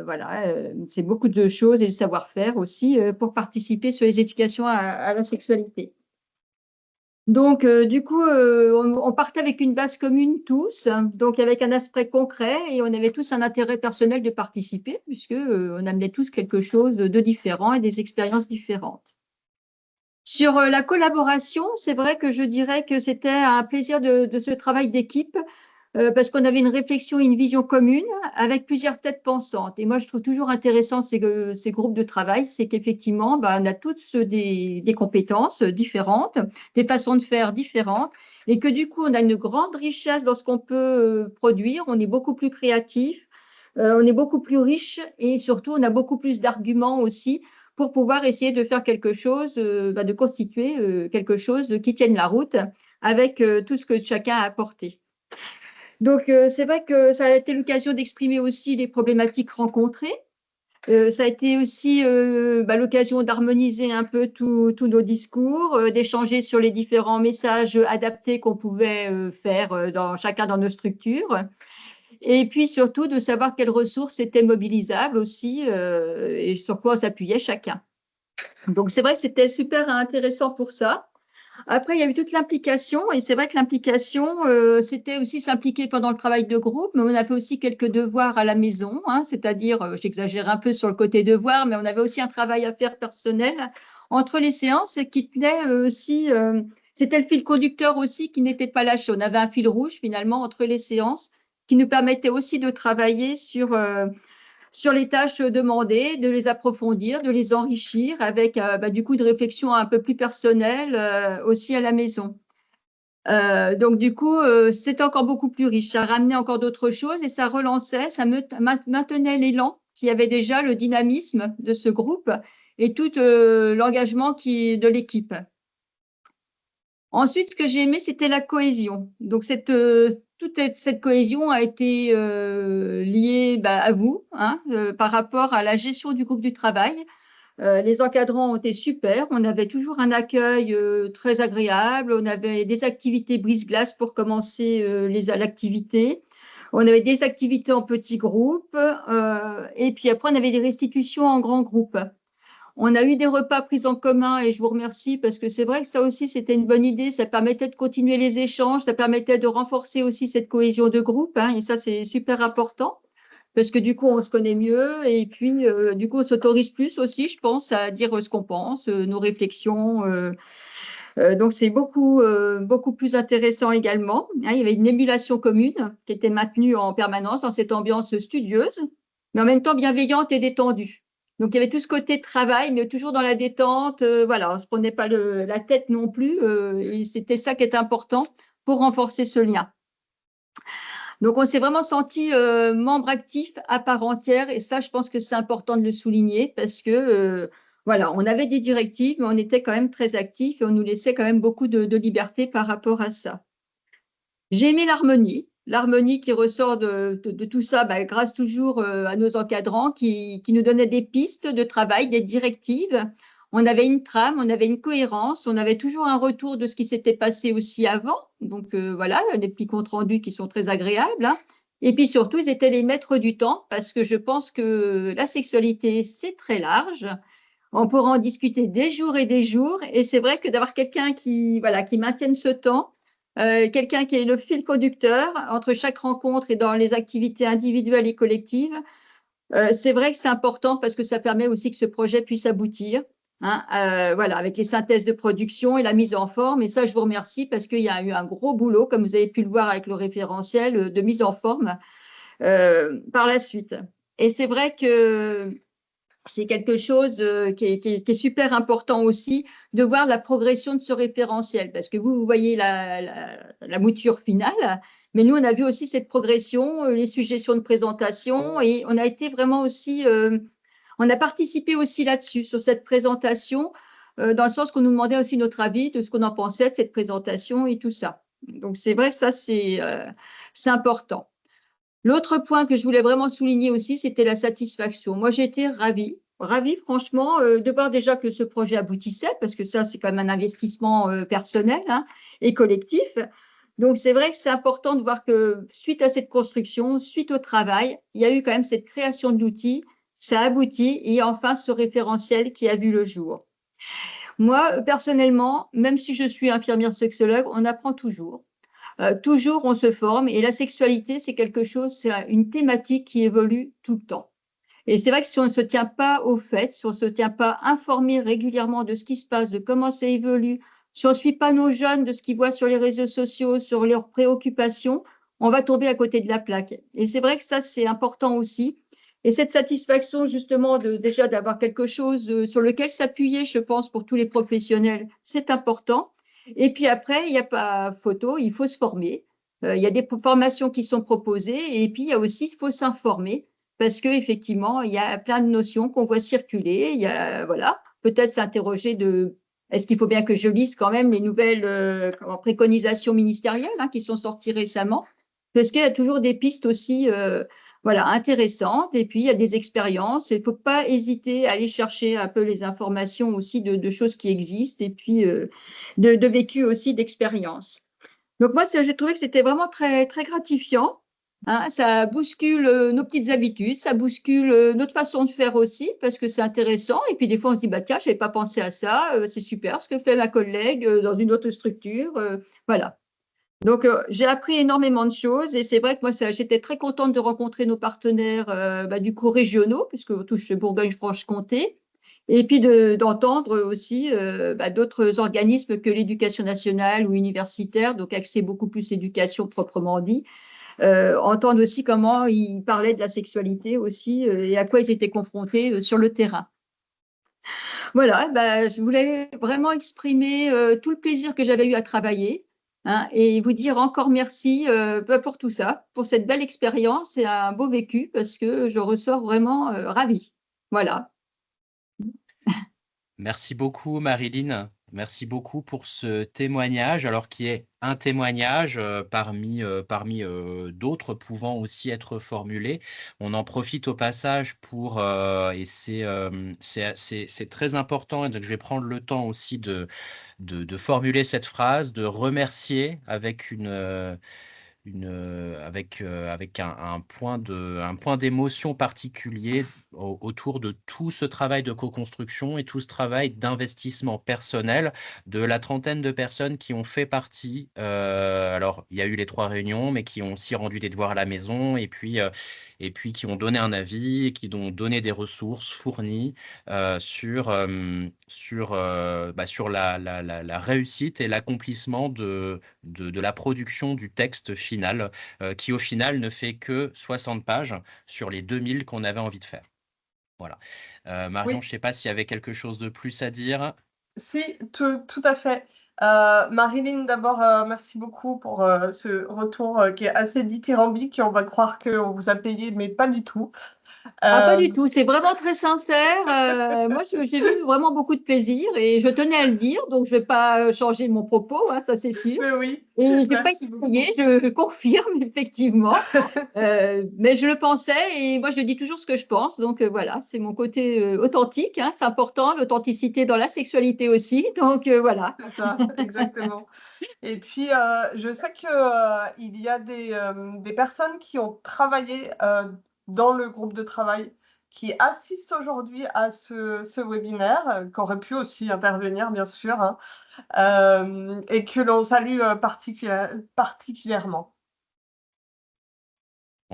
voilà, c'est beaucoup de choses et le savoir-faire aussi pour participer sur les éducations à la sexualité. Donc, du coup, on partait avec une base commune tous, donc avec un aspect concret et on avait tous un intérêt personnel de participer puisque on amenait tous quelque chose de différent et des expériences différentes. Sur la collaboration, c'est vrai que je dirais que c'était un plaisir de ce travail d'équipe parce qu'on avait une réflexion et une vision commune avec plusieurs têtes pensantes. Et moi, je trouve toujours intéressant ces groupes de travail, c'est qu'effectivement, on a tous des compétences différentes, des façons de faire différentes, et que du coup, on a une grande richesse dans ce qu'on peut produire, on est beaucoup plus créatif, on est beaucoup plus riche, et surtout, on a beaucoup plus d'arguments aussi pour pouvoir essayer de faire quelque chose, de constituer quelque chose qui tienne la route avec tout ce que chacun a apporté. Donc, c'est vrai que ça a été l'occasion d'exprimer aussi les problématiques rencontrées. Ça a été aussi l'occasion d'harmoniser un peu tous nos discours, d'échanger sur les différents messages adaptés qu'on pouvait faire chacun dans nos structures. Et puis surtout de savoir quelles ressources étaient mobilisables aussi et sur quoi on s'appuyait chacun. Donc, c'est vrai que c'était super intéressant pour ça. Après, il y a eu toute l'implication, et c'est vrai que l'implication, c'était aussi s'impliquer pendant le travail de groupe, mais on a fait aussi quelques devoirs à la maison, c'est-à-dire, j'exagère un peu sur le côté devoir, mais on avait aussi un travail à faire personnel entre les séances qui tenait aussi, c'était le fil conducteur aussi qui n'était pas lâché. On avait un fil rouge finalement entre les séances qui nous permettait aussi de travailler sur les tâches demandées, de les approfondir, de les enrichir avec du coup de réflexion un peu plus personnelle aussi à la maison. Donc du coup, c'est encore beaucoup plus riche. Ça ramenait encore d'autres choses et ça relançait, ça maintenait l'élan qui avait déjà, le dynamisme de ce groupe et tout l'engagement de l'équipe. Ensuite, ce que j'ai aimé, c'était la cohésion. Donc, toute cette cohésion a été liée à vous par rapport à la gestion du groupe du travail. Les encadrants ont été super. On avait toujours un accueil très agréable. On avait des activités brise-glace pour commencer l'activité. On avait des activités en petits groupes. Et puis après, on avait des restitutions en grands groupes. On a eu des repas pris en commun et je vous remercie parce que c'est vrai que ça aussi, c'était une bonne idée. Ça permettait de continuer les échanges, ça permettait de renforcer aussi cette cohésion de groupe. Et ça, c'est super important parce que du coup, on se connaît mieux et puis du coup, on s'autorise plus aussi, je pense, à dire ce qu'on pense, nos réflexions. Donc, c'est beaucoup plus intéressant également. Il y avait une émulation commune qui était maintenue en permanence dans cette ambiance studieuse, mais en même temps bienveillante et détendue. Donc, il y avait tout ce côté travail, mais toujours dans la détente. Voilà, on ne se prenait pas la tête non plus. Et c'était ça qui était important pour renforcer ce lien. Donc, on s'est vraiment senti membre actif à part entière. Et ça, je pense que c'est important de le souligner parce que, voilà, on avait des directives, mais on était quand même très actifs et on nous laissait quand même beaucoup de liberté par rapport à ça. J'ai aimé l'harmonie qui ressort de tout ça, grâce toujours à nos encadrants qui nous donnaient des pistes de travail, des directives. On avait une trame, on avait une cohérence, on avait toujours un retour de ce qui s'était passé aussi avant. Donc voilà, des petits comptes rendus qui sont très agréables, hein. Et puis surtout, ils étaient les maîtres du temps parce que je pense que la sexualité, c'est très large. On pourra en discuter des jours et des jours. Et c'est vrai que d'avoir quelqu'un qui, voilà, qui maintienne ce temps, quelqu'un qui est le fil conducteur entre chaque rencontre et dans les activités individuelles et collectives, c'est vrai que c'est important parce que ça permet aussi que ce projet puisse aboutir, hein, voilà, avec les synthèses de production et la mise en forme. Et ça, je vous remercie parce qu'il y a eu un gros boulot, comme vous avez pu le voir avec le référentiel, de mise en forme par la suite. Et c'est vrai que c'est quelque chose qui est super important aussi de voir la progression de ce référentiel parce que vous voyez la mouture finale, mais nous, on a vu aussi cette progression, les suggestions de présentation et on a été vraiment aussi, on a participé aussi là-dessus, sur cette présentation, dans le sens qu'on nous demandait aussi notre avis de ce qu'on en pensait de cette présentation et tout ça. Donc, c'est vrai que ça, c'est important. L'autre point que je voulais vraiment souligner aussi, c'était la satisfaction. Moi, j'étais ravie franchement, de voir déjà que ce projet aboutissait, parce que ça, c'est quand même un investissement personnel, hein, et collectif. Donc, c'est vrai que c'est important de voir que suite à cette construction, suite au travail, il y a eu quand même cette création de l'outil, ça aboutit, et enfin ce référentiel qui a vu le jour. Moi, personnellement, même si je suis infirmière sexologue, on apprend toujours. Toujours, on se forme et la sexualité, c'est quelque chose, c'est une thématique qui évolue tout le temps. Et c'est vrai que si on ne se tient pas au fait, si on ne se tient pas informé régulièrement de ce qui se passe, de comment ça évolue, si on ne suit pas nos jeunes de ce qu'ils voient sur les réseaux sociaux, sur leurs préoccupations, on va tomber à côté de la plaque. Et c'est vrai que ça, c'est important aussi. Et cette satisfaction, justement, déjà d'avoir quelque chose sur lequel s'appuyer, je pense, pour tous les professionnels, c'est important. Et puis après, il n'y a pas photo, il faut se former. Il y a des formations qui sont proposées et puis il y a aussi, il faut s'informer parce qu'effectivement, il y a plein de notions qu'on voit circuler. Il y a, voilà, peut-être s'interroger de est-ce qu'il faut bien que je lise quand même les nouvelles préconisations ministérielles, hein, qui sont sorties récemment? Parce qu'il y a toujours des pistes aussi voilà, intéressantes. Et puis, il y a des expériences. Il ne faut pas hésiter à aller chercher un peu les informations aussi de choses qui existent et puis de vécu aussi, d'expérience. Donc, moi, j'ai trouvé que c'était vraiment très, très gratifiant. Hein, ça bouscule nos petites habitudes, ça bouscule notre façon de faire aussi, parce que c'est intéressant. Et puis, des fois, on se dit, bah, tiens, je n'avais pas pensé à ça, c'est super ce que fait ma collègue dans une autre structure. Voilà. Donc, j'ai appris énormément de choses et c'est vrai que moi, j'étais très contente de rencontrer nos partenaires du coup régionaux, puisqu'on touche Bourgogne-Franche-Comté, et puis d'entendre aussi d'autres organismes que l'éducation nationale ou universitaire, donc accès beaucoup plus éducation proprement dit, entendre aussi comment ils parlaient de la sexualité aussi et à quoi ils étaient confrontés sur le terrain. Voilà, je voulais vraiment exprimer tout le plaisir que j'avais eu à travailler, hein, et vous dire encore merci pour tout ça, pour cette belle expérience et un beau vécu parce que je ressors vraiment ravie. Voilà. Merci beaucoup, Marilyn. Merci beaucoup pour ce témoignage, alors qui est un témoignage parmi d'autres pouvant aussi être formulés. On en profite au passage pour, et c'est très important, et donc je vais prendre le temps aussi de formuler cette phrase, de remercier avec avec un point d'émotion particulier autour de tout ce travail de co-construction et tout ce travail d'investissement personnel de la trentaine de personnes qui ont fait partie. Alors, il y a eu les 3 réunions, mais qui ont aussi rendu des devoirs à la maison et puis qui ont donné un avis et qui ont donné des ressources fournies sur la réussite et l'accomplissement de la production du texte final, qui au final ne fait que 60 pages sur les 2000 qu'on avait envie de faire. Voilà. Marion, Oui, je ne sais pas s'il y avait quelque chose de plus à dire. si, tout à fait. Marilyn, d'abord, merci beaucoup pour ce retour qui est assez dithyrambique. On va croire qu'on vous a payé, mais pas du tout. Ah, pas Euh, du tout, c'est vraiment très sincère. Moi, j'ai eu vraiment beaucoup de plaisir et je tenais à le dire, donc je ne vais pas changer mon propos, hein, ça c'est sûr. mais oui, Et je n'ai pas merci essayé, beaucoup. je confirme effectivement. Mais je le pensais et moi je dis toujours ce que je pense. Donc voilà, c'est mon côté authentique, hein, c'est important, l'authenticité dans la sexualité aussi. Donc voilà. C'est ça, exactement. Et puis, je sais que, il y a des personnes qui ont travaillé, dans le groupe de travail, qui assistent aujourd'hui à ce webinaire, qui auraient pu aussi intervenir, bien sûr, hein, et que l'on salue, particulièrement.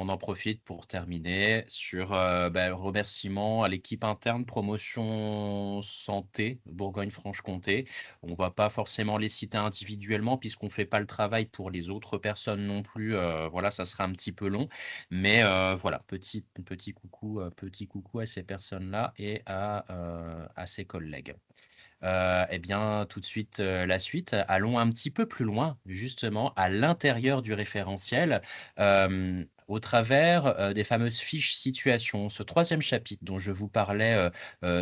On en profite pour terminer sur le remerciement à l'équipe interne promotion santé Bourgogne-Franche-Comté. On ne va pas forcément les citer individuellement puisqu'on ne fait pas le travail pour les autres personnes non plus. Voilà, ça sera un petit peu long. Mais voilà, petit coucou à ces personnes-là et à ses collègues. Eh bien, tout de suite, la suite. Allons un petit peu plus loin, justement, à l'intérieur du référentiel, au travers des fameuses fiches situations. Ce troisième chapitre dont je vous parlais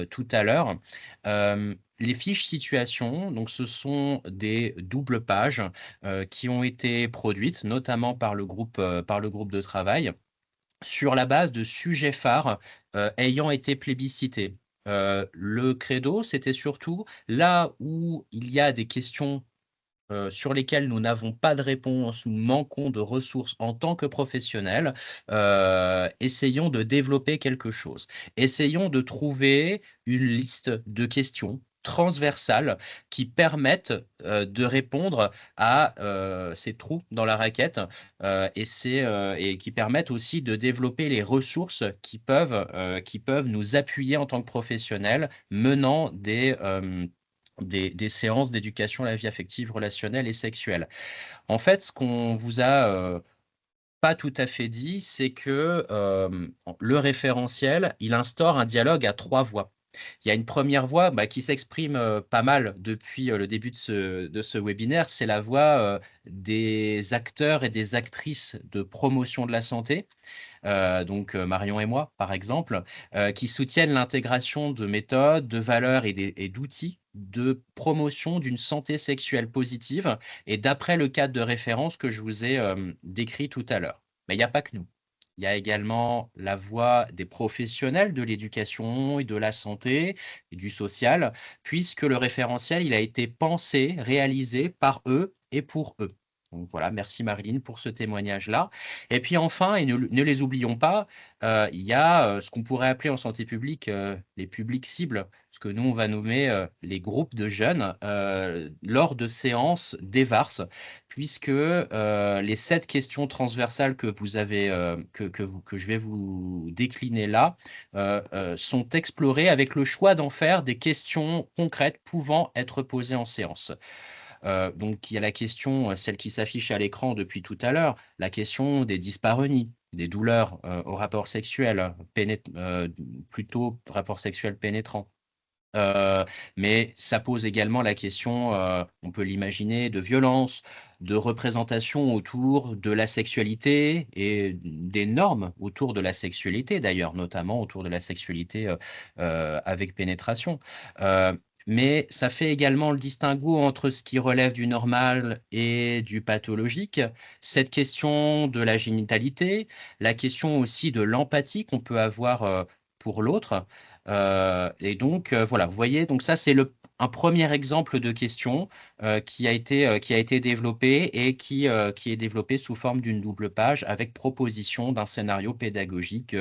tout à l'heure. Les fiches situations, donc ce sont des doubles pages qui ont été produites, notamment par le groupe de travail sur la base de sujets phares ayant été plébiscités. Le credo, c'était surtout là où il y a des questions sur lesquelles nous n'avons pas de réponse ou manquons de ressources en tant que professionnels, essayons de développer quelque chose. Essayons de trouver une liste de questions transversales qui permettent de répondre à ces trous dans la raquette et qui permettent aussi de développer les ressources qui peuvent nous appuyer en tant que professionnels menant des séances d'éducation à la vie affective, relationnelle et sexuelle. En fait, ce qu'on vous a pas tout à fait dit, c'est que le référentiel, il instaure un dialogue à 3 voix. Il y a une première voix qui s'exprime pas mal depuis le début de ce webinaire, c'est la voix des acteurs et des actrices de promotion de la santé, donc Marion et moi, par exemple, qui soutiennent l'intégration de méthodes, de valeurs et d'outils de promotion d'une santé sexuelle positive et d'après le cadre de référence que je vous ai décrit tout à l'heure. Mais il n'y a pas que nous. Il y a également la voix des professionnels de l'éducation et de la santé et du social, puisque le référentiel, il a été pensé, réalisé par eux et pour eux. Donc voilà, merci Marilyn pour ce témoignage-là. Et puis enfin, et ne les oublions pas, il y a ce qu'on pourrait appeler en santé publique les publics cibles, ce que nous, on va nommer les groupes de jeunes lors de séances d'EVARS, puisque les 7 questions transversales que vous avez, que je vais vous décliner là, sont explorées avec le choix d'en faire des questions concrètes pouvant être posées en séance. Donc, il y a la question, celle qui s'affiche à l'écran depuis tout à l'heure, la question des dyspareunies, des douleurs au rapport sexuel, plutôt rapport sexuel pénétrant. Mais ça pose également la question, on peut l'imaginer, de violence, de représentation autour de la sexualité et des normes autour de la sexualité d'ailleurs, notamment autour de la sexualité avec pénétration. Mais ça fait également le distinguo entre ce qui relève du normal et du pathologique, cette question de la génitalité, la question aussi de l'empathie qu'on peut avoir pour l'autre. Et donc, voilà, vous voyez, donc ça, c'est un premier exemple de question qui a été développé et qui est développé sous forme d'une double page avec proposition d'un scénario pédagogique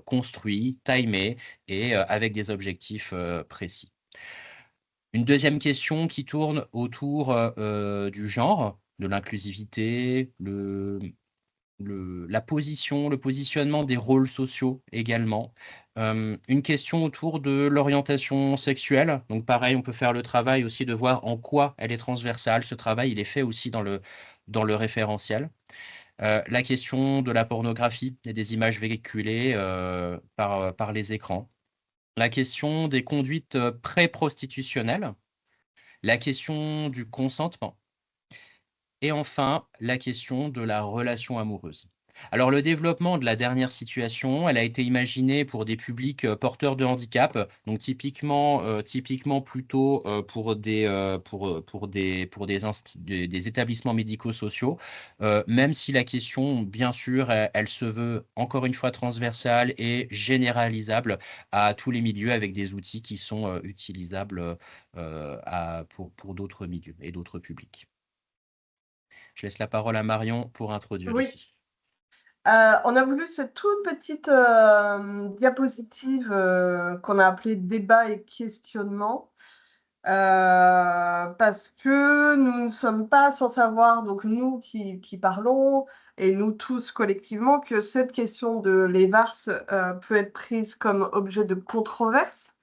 construit, timé et avec des objectifs précis. Une deuxième question qui tourne autour du genre, de l'inclusivité, la position, le positionnement des rôles sociaux également. Une question autour de l'orientation sexuelle. Donc pareil, on peut faire le travail aussi de voir en quoi elle est transversale. Ce travail, il est fait aussi dans le référentiel. La question de la pornographie et des images véhiculées par les écrans. La question des conduites pré-prostitutionnelles. La question du consentement. Et enfin, la question de la relation amoureuse. Alors, le développement de la dernière situation, elle a été imaginée pour des publics porteurs de handicap, donc typiquement plutôt pour des établissements médico-sociaux, même si la question, bien sûr, elle se veut encore une fois transversale et généralisable à tous les milieux avec des outils qui sont utilisables pour d'autres milieux et d'autres publics. Je laisse la parole à Marion pour introduire Oui. ici. On a voulu cette toute petite diapositive qu'on a appelée débat et questionnement parce que nous ne sommes pas sans savoir, donc nous qui parlons et nous tous collectivement, que cette question de l'EVARS peut être prise comme objet de controverse.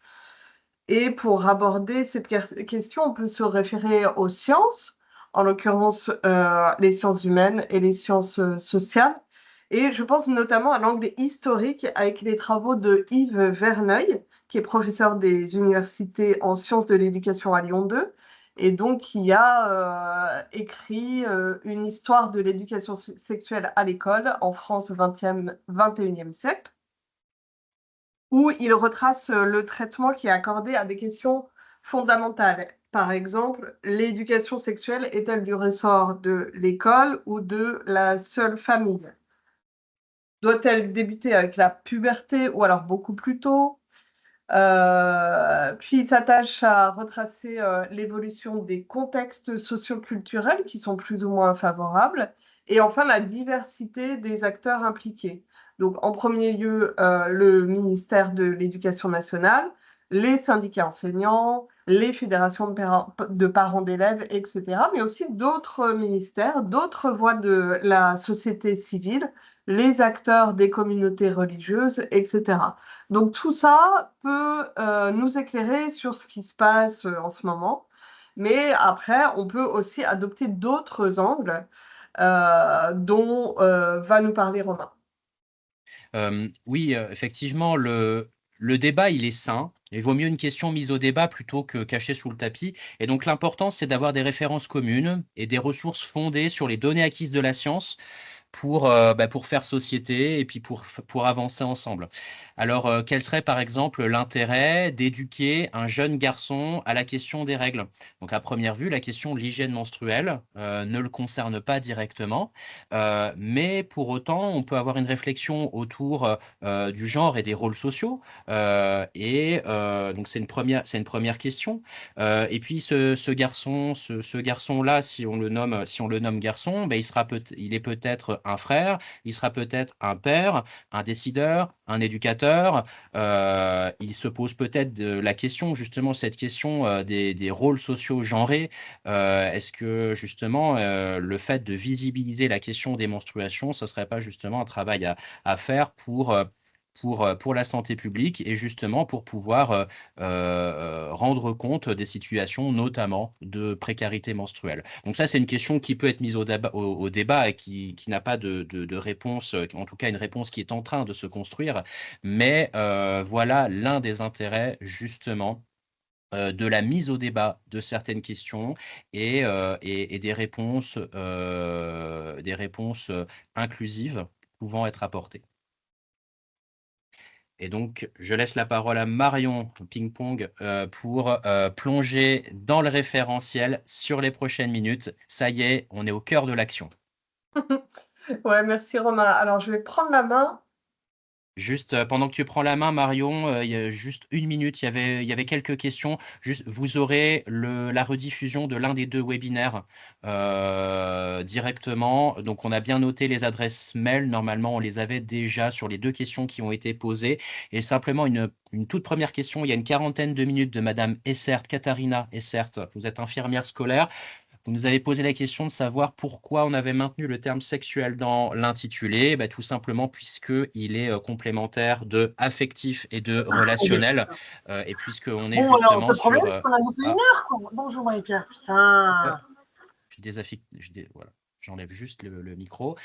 Et pour aborder cette question, on peut se référer aux sciences, en l'occurrence les sciences humaines et les sciences sociales. Et je pense notamment à l'angle historique avec les travaux de Yves Verneuil, qui est professeur des universités en sciences de l'éducation à Lyon 2, et donc qui a écrit une histoire de l'éducation sexuelle à l'école en France au XXIe siècle, où il retrace le traitement qui est accordé à des questions fondamentales. Par exemple, l'éducation sexuelle est-elle du ressort de l'école ou de la seule famille? Doit-elle débuter avec la puberté ou alors beaucoup plus tôt? Puis il s'attache à retracer l'évolution des contextes socioculturels qui sont plus ou moins favorables, et enfin la diversité des acteurs impliqués. Donc en premier lieu, le ministère de l'Éducation nationale, les syndicats enseignants, les fédérations de parents d'élèves, etc., mais aussi d'autres ministères, d'autres voix de la société civile, les acteurs des communautés religieuses, etc. Donc tout ça peut nous éclairer sur ce qui se passe en ce moment, mais après, on peut aussi adopter d'autres angles dont va nous parler Romain. Oui, effectivement, le débat, il est sain. Il vaut mieux une question mise au débat plutôt que cachée sous le tapis. Et donc, l'important, c'est d'avoir des références communes et des ressources fondées sur les données acquises de la science pour faire société et puis pour avancer ensemble. Alors, quel serait par exemple l'intérêt d'éduquer un jeune garçon à la question des règles? Donc, à première vue, la question de l'hygiène menstruelle ne le concerne pas directement, mais pour autant, on peut avoir une réflexion autour du genre et des rôles sociaux. Donc, c'est une première question. Et puis, ce garçon-là, si on le nomme garçon, ben, il est peut-être un frère, il sera peut-être un père, un décideur, un éducateur. Il se pose peut-être la question, justement, cette question des rôles sociaux genrés. Est-ce que, justement, le fait de visibiliser la question des menstruations, ce ne serait pas justement un travail à faire pour la santé publique et justement pour pouvoir rendre compte des situations, notamment de précarité menstruelle. Donc ça, c'est une question qui peut être mise au débat et qui n'a pas de réponse, en tout cas une réponse qui est en train de se construire. Mais voilà l'un des intérêts, justement, de la mise au débat de certaines questions et des réponses inclusives pouvant être apportées. Et donc, je laisse la parole à Marion Ping-Pong pour plonger dans le référentiel sur les prochaines minutes. Ça y est, on est au cœur de l'action. Ouais, merci Romain. Alors, je vais prendre la main. Juste pendant que tu prends la main, Marion, il y a juste une minute, il y avait quelques questions. Juste, vous aurez la rediffusion de l'un des deux webinaires directement. Donc, on a bien noté les adresses mail. Normalement, on les avait déjà sur les deux questions qui ont été posées. Et simplement, une toute première question, il y a une quarantaine de minutes de Madame Essert, Katharina Essert. Vous êtes infirmière scolaire. Vous nous avez posé la question de savoir pourquoi on avait maintenu le terme sexuel dans l'intitulé. Bah, tout simplement puisqu'il est complémentaire de affectif et de relationnel. Et puisqu'on est Bon, alors, justement le sur... problème, c'est qu'on a loupé une heure, quoi. Bonjour, Marie-Pierre. Putain. je voilà. j'enlève juste le micro,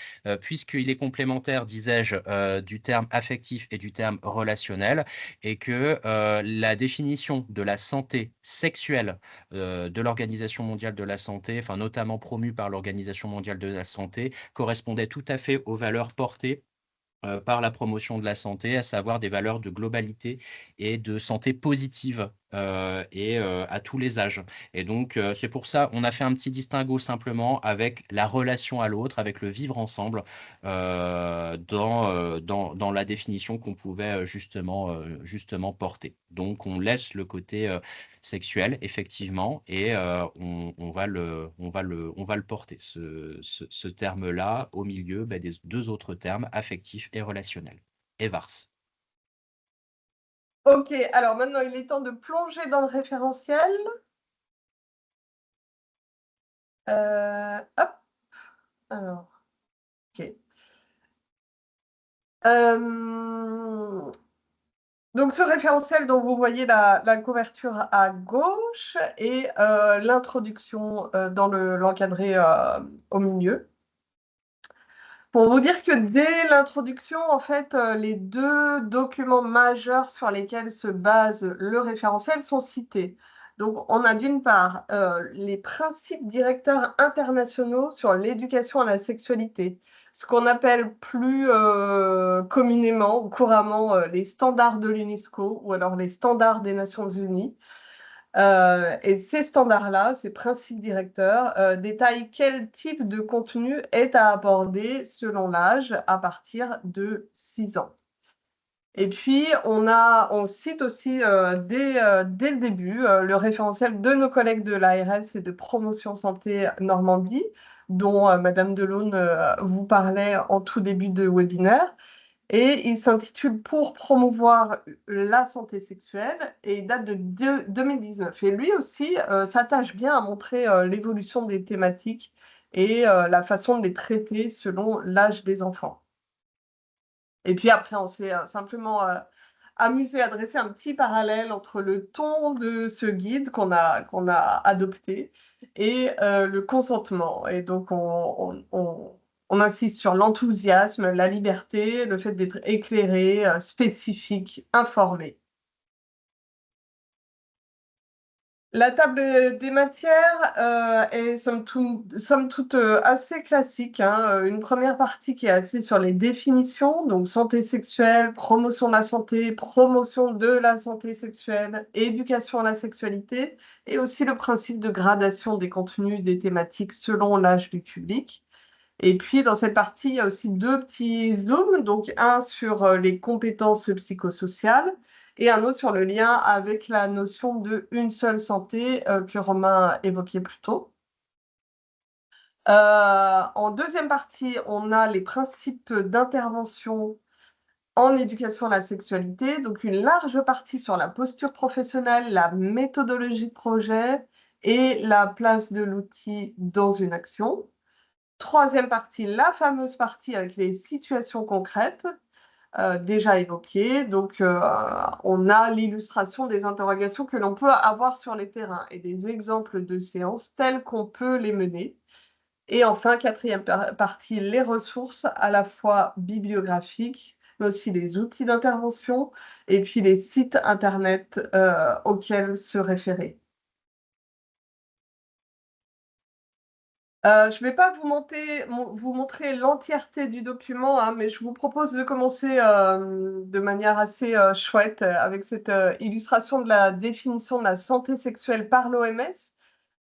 puisqu'il est complémentaire, disais-je, du terme affectif et du terme relationnel, et que la définition de la santé sexuelle de l'Organisation mondiale de la santé, enfin notamment promue par l'Organisation mondiale de la santé, correspondait tout à fait aux valeurs portées par la promotion de la santé, à savoir des valeurs de globalité et de santé positive à tous les âges. Et donc, c'est pour ça on a fait un petit distinguo simplement avec la relation à l'autre, avec le vivre ensemble dans la définition qu'on pouvait justement porter. Donc, on laisse le côté sexuel, effectivement, et on va le porter, ce terme-là, au milieu des deux autres termes, affectifs et relationnels. Evars. Ok, alors maintenant, il est temps de plonger dans le référentiel. Hop, alors, ok. Donc, ce référentiel dont vous voyez la couverture à gauche et l'introduction dans l'encadré au milieu. Pour vous dire que dès l'introduction, en fait, les deux documents majeurs sur lesquels se base le référentiel sont cités. Donc, on a d'une part les principes directeurs internationaux sur l'éducation à la sexualité, ce qu'on appelle plus communément ou couramment les standards de l'UNESCO ou alors les standards des Nations Unies. Et ces standards-là, ces principes directeurs, détaillent quel type de contenu est à aborder selon l'âge à partir de 6 ans. Et puis, on cite aussi dès le début le référentiel de nos collègues de l'ARS et de Promotion Santé Normandie, dont Madame Delaune vous parlait en tout début de webinaire. Et il s'intitule Pour promouvoir la santé sexuelle et il date de 2019. Et lui aussi s'attache bien à montrer l'évolution des thématiques et la façon de les traiter selon l'âge des enfants. Et puis après, on s'est simplement amusé à dresser un petit parallèle entre le ton de ce guide qu'on a adopté et le consentement. Et donc, on insiste sur l'enthousiasme, la liberté, le fait d'être éclairé, spécifique, informé. La table des matières est somme toute assez classique, hein. Une première partie qui est axée sur les définitions, donc santé sexuelle, promotion de la santé, promotion de la santé sexuelle, éducation à la sexualité, et aussi le principe de gradation des contenus, des thématiques selon l'âge du public. Et puis, dans cette partie, il y a aussi deux petits zooms, donc un sur les compétences psychosociales et un autre sur le lien avec la notion de une seule santé que Romain évoquait plus tôt. En deuxième partie, on a les principes d'intervention en éducation à la sexualité, donc une large partie sur la posture professionnelle, la méthodologie de projet et la place de l'outil dans une action. Troisième partie, la fameuse partie avec les situations concrètes déjà évoquées. Donc, on a l'illustration des interrogations que l'on peut avoir sur les terrains et des exemples de séances telles qu'on peut les mener. Et enfin, quatrième partie, les ressources à la fois bibliographiques, mais aussi les outils d'intervention et puis les sites Internet auxquels se référer. Je ne vais pas vous montrer l'entièreté du document, hein, mais je vous propose de commencer de manière assez chouette avec cette illustration de la définition de la santé sexuelle par l'OMS,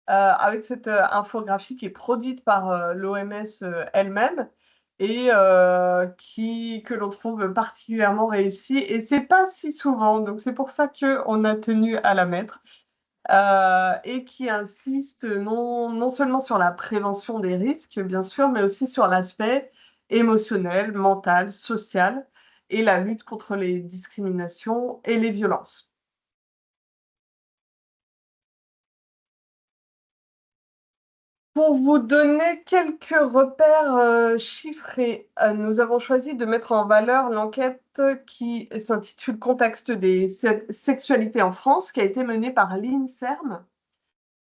avec cette infographie qui est produite par l'OMS elle-même et que l'on trouve particulièrement réussie. Et ce n'est pas si souvent, donc c'est pour ça qu'on a tenu à la mettre. Et qui insiste non seulement sur la prévention des risques, bien sûr, mais aussi sur l'aspect émotionnel, mental, social et la lutte contre les discriminations et les violences. Pour vous donner quelques repères chiffrés, nous avons choisi de mettre en valeur l'enquête qui s'intitule Contexte des sexualités en France, qui a été menée par l'INSERM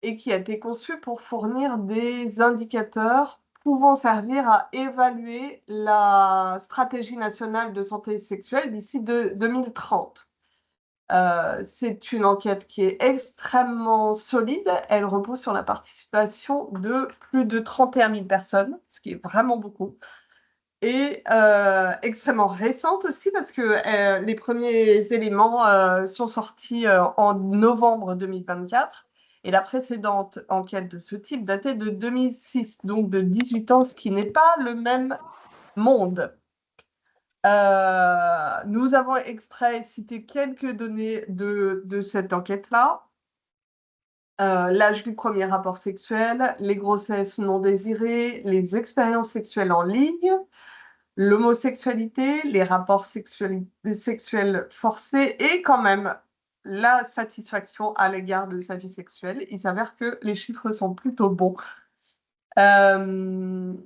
et qui a été conçue pour fournir des indicateurs pouvant servir à évaluer la stratégie nationale de santé sexuelle d'ici 2030. C'est une enquête qui est extrêmement solide. Elle repose sur la participation de plus de 31 000 personnes, ce qui est vraiment beaucoup. Et extrêmement récente aussi parce que les premiers éléments sont sortis en novembre 2024 et la précédente enquête de ce type datait de 2006, donc de 18 ans, ce qui n'est pas le même monde. Nous avons extrait et cité quelques données de cette enquête-là. L'âge du premier rapport sexuel, les grossesses non désirées, les expériences sexuelles en ligne, l'homosexualité, les rapports sexuels forcés et quand même la satisfaction à l'égard de sa vie sexuelle. Il s'avère que les chiffres sont plutôt bons. Je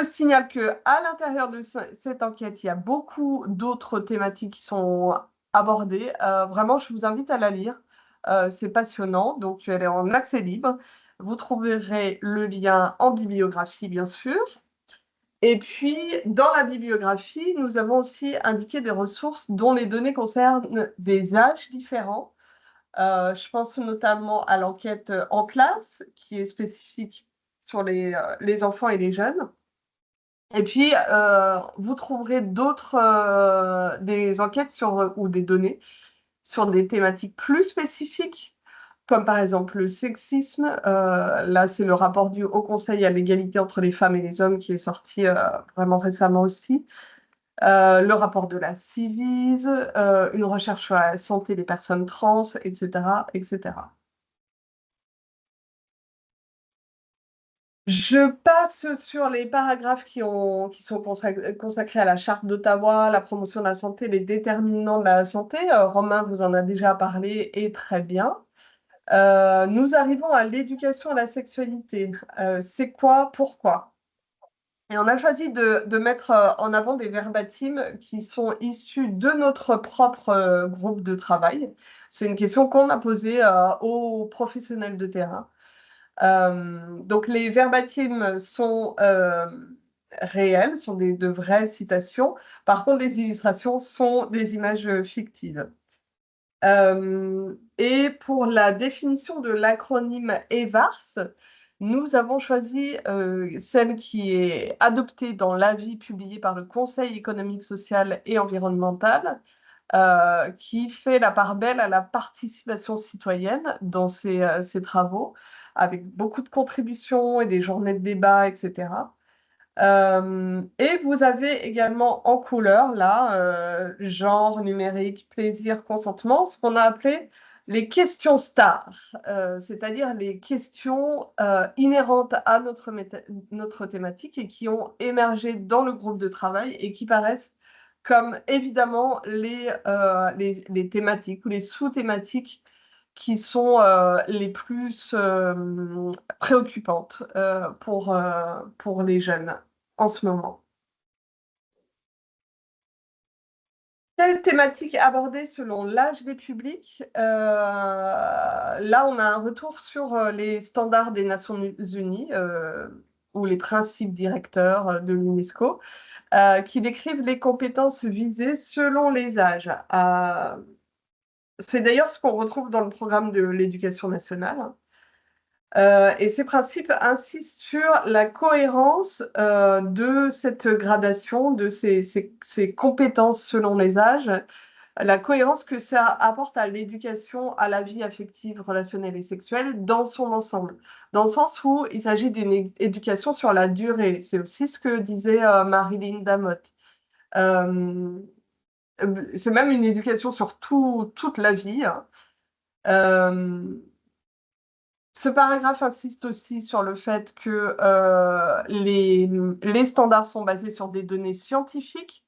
signale qu'à l'intérieur de cette enquête, il y a beaucoup d'autres thématiques qui sont abordées. Vraiment, je vous invite à la lire. C'est passionnant. Donc, elle est en accès libre. Vous trouverez le lien en bibliographie, bien sûr. Et puis, dans la bibliographie, nous avons aussi indiqué des ressources dont les données concernent des âges différents. Je pense notamment à l'enquête en classe, qui est spécifique sur les enfants et les jeunes. Et puis, vous trouverez des enquêtes ou des données sur des thématiques plus spécifiques, comme par exemple le sexisme. Là, c'est le rapport du Haut Conseil à l'égalité entre les femmes et les hommes qui est sorti vraiment récemment aussi. Le rapport de la Civise, une recherche sur la santé des personnes trans, etc., etc. Je passe sur les paragraphes qui sont consacrés à la Charte d'Ottawa, la promotion de la santé, les déterminants de la santé. Romain vous en a déjà parlé et très bien. Nous arrivons à l'éducation à la sexualité. C'est quoi, pourquoi? Et on a choisi de mettre en avant des verbatims qui sont issus de notre propre groupe de travail. C'est une question qu'on a posée aux professionnels de terrain. Donc les verbatims sont réels, sont de vraies citations. Par contre, les illustrations sont des images fictives. Et pour la définition de l'acronyme EVARS, nous avons choisi celle qui est adoptée dans l'avis publié par le Conseil économique, social et environnemental, qui fait la part belle à la participation citoyenne dans ces travaux, avec beaucoup de contributions et des journées de débat, etc. Et vous avez également en couleur, là, genre, numérique, plaisir, consentement, ce qu'on a appelé les questions stars, c'est-à-dire les questions inhérentes à notre thématique et qui ont émergé dans le groupe de travail et qui paraissent comme évidemment les thématiques ou les sous-thématiques qui sont les plus préoccupantes pour les jeunes en ce moment. Quelle thématique aborder selon l'âge des publics? Là, on a un retour sur les standards des Nations Unies ou les principes directeurs de l'UNESCO qui décrivent les compétences visées selon les âges. C'est d'ailleurs ce qu'on retrouve dans le programme de l'éducation nationale. Et ces principes insistent sur la cohérence de cette gradation, de ces compétences selon les âges, la cohérence que ça apporte à l'éducation à la vie affective, relationnelle et sexuelle dans son ensemble, dans le sens où il s'agit d'une éducation sur la durée. C'est aussi ce que disait Marie-Linda Mott. C'est même une éducation sur toute la vie. Ce paragraphe insiste aussi sur le fait que les standards sont basés sur des données scientifiques.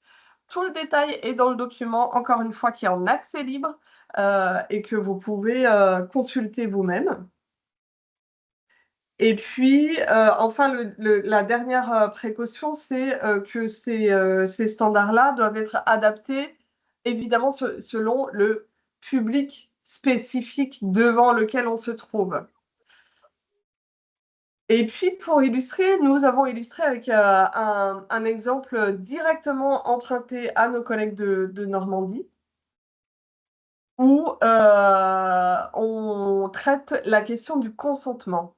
Tout le détail est dans le document, encore une fois, qui est en accès libre et que vous pouvez consulter vous-même. Et puis, enfin, la dernière précaution, c'est que ces standards-là doivent être adaptés, évidemment, selon le public spécifique devant lequel on se trouve. Et puis, pour illustrer, nous avons illustré avec un exemple directement emprunté à nos collègues de Normandie, où on traite la question du consentement.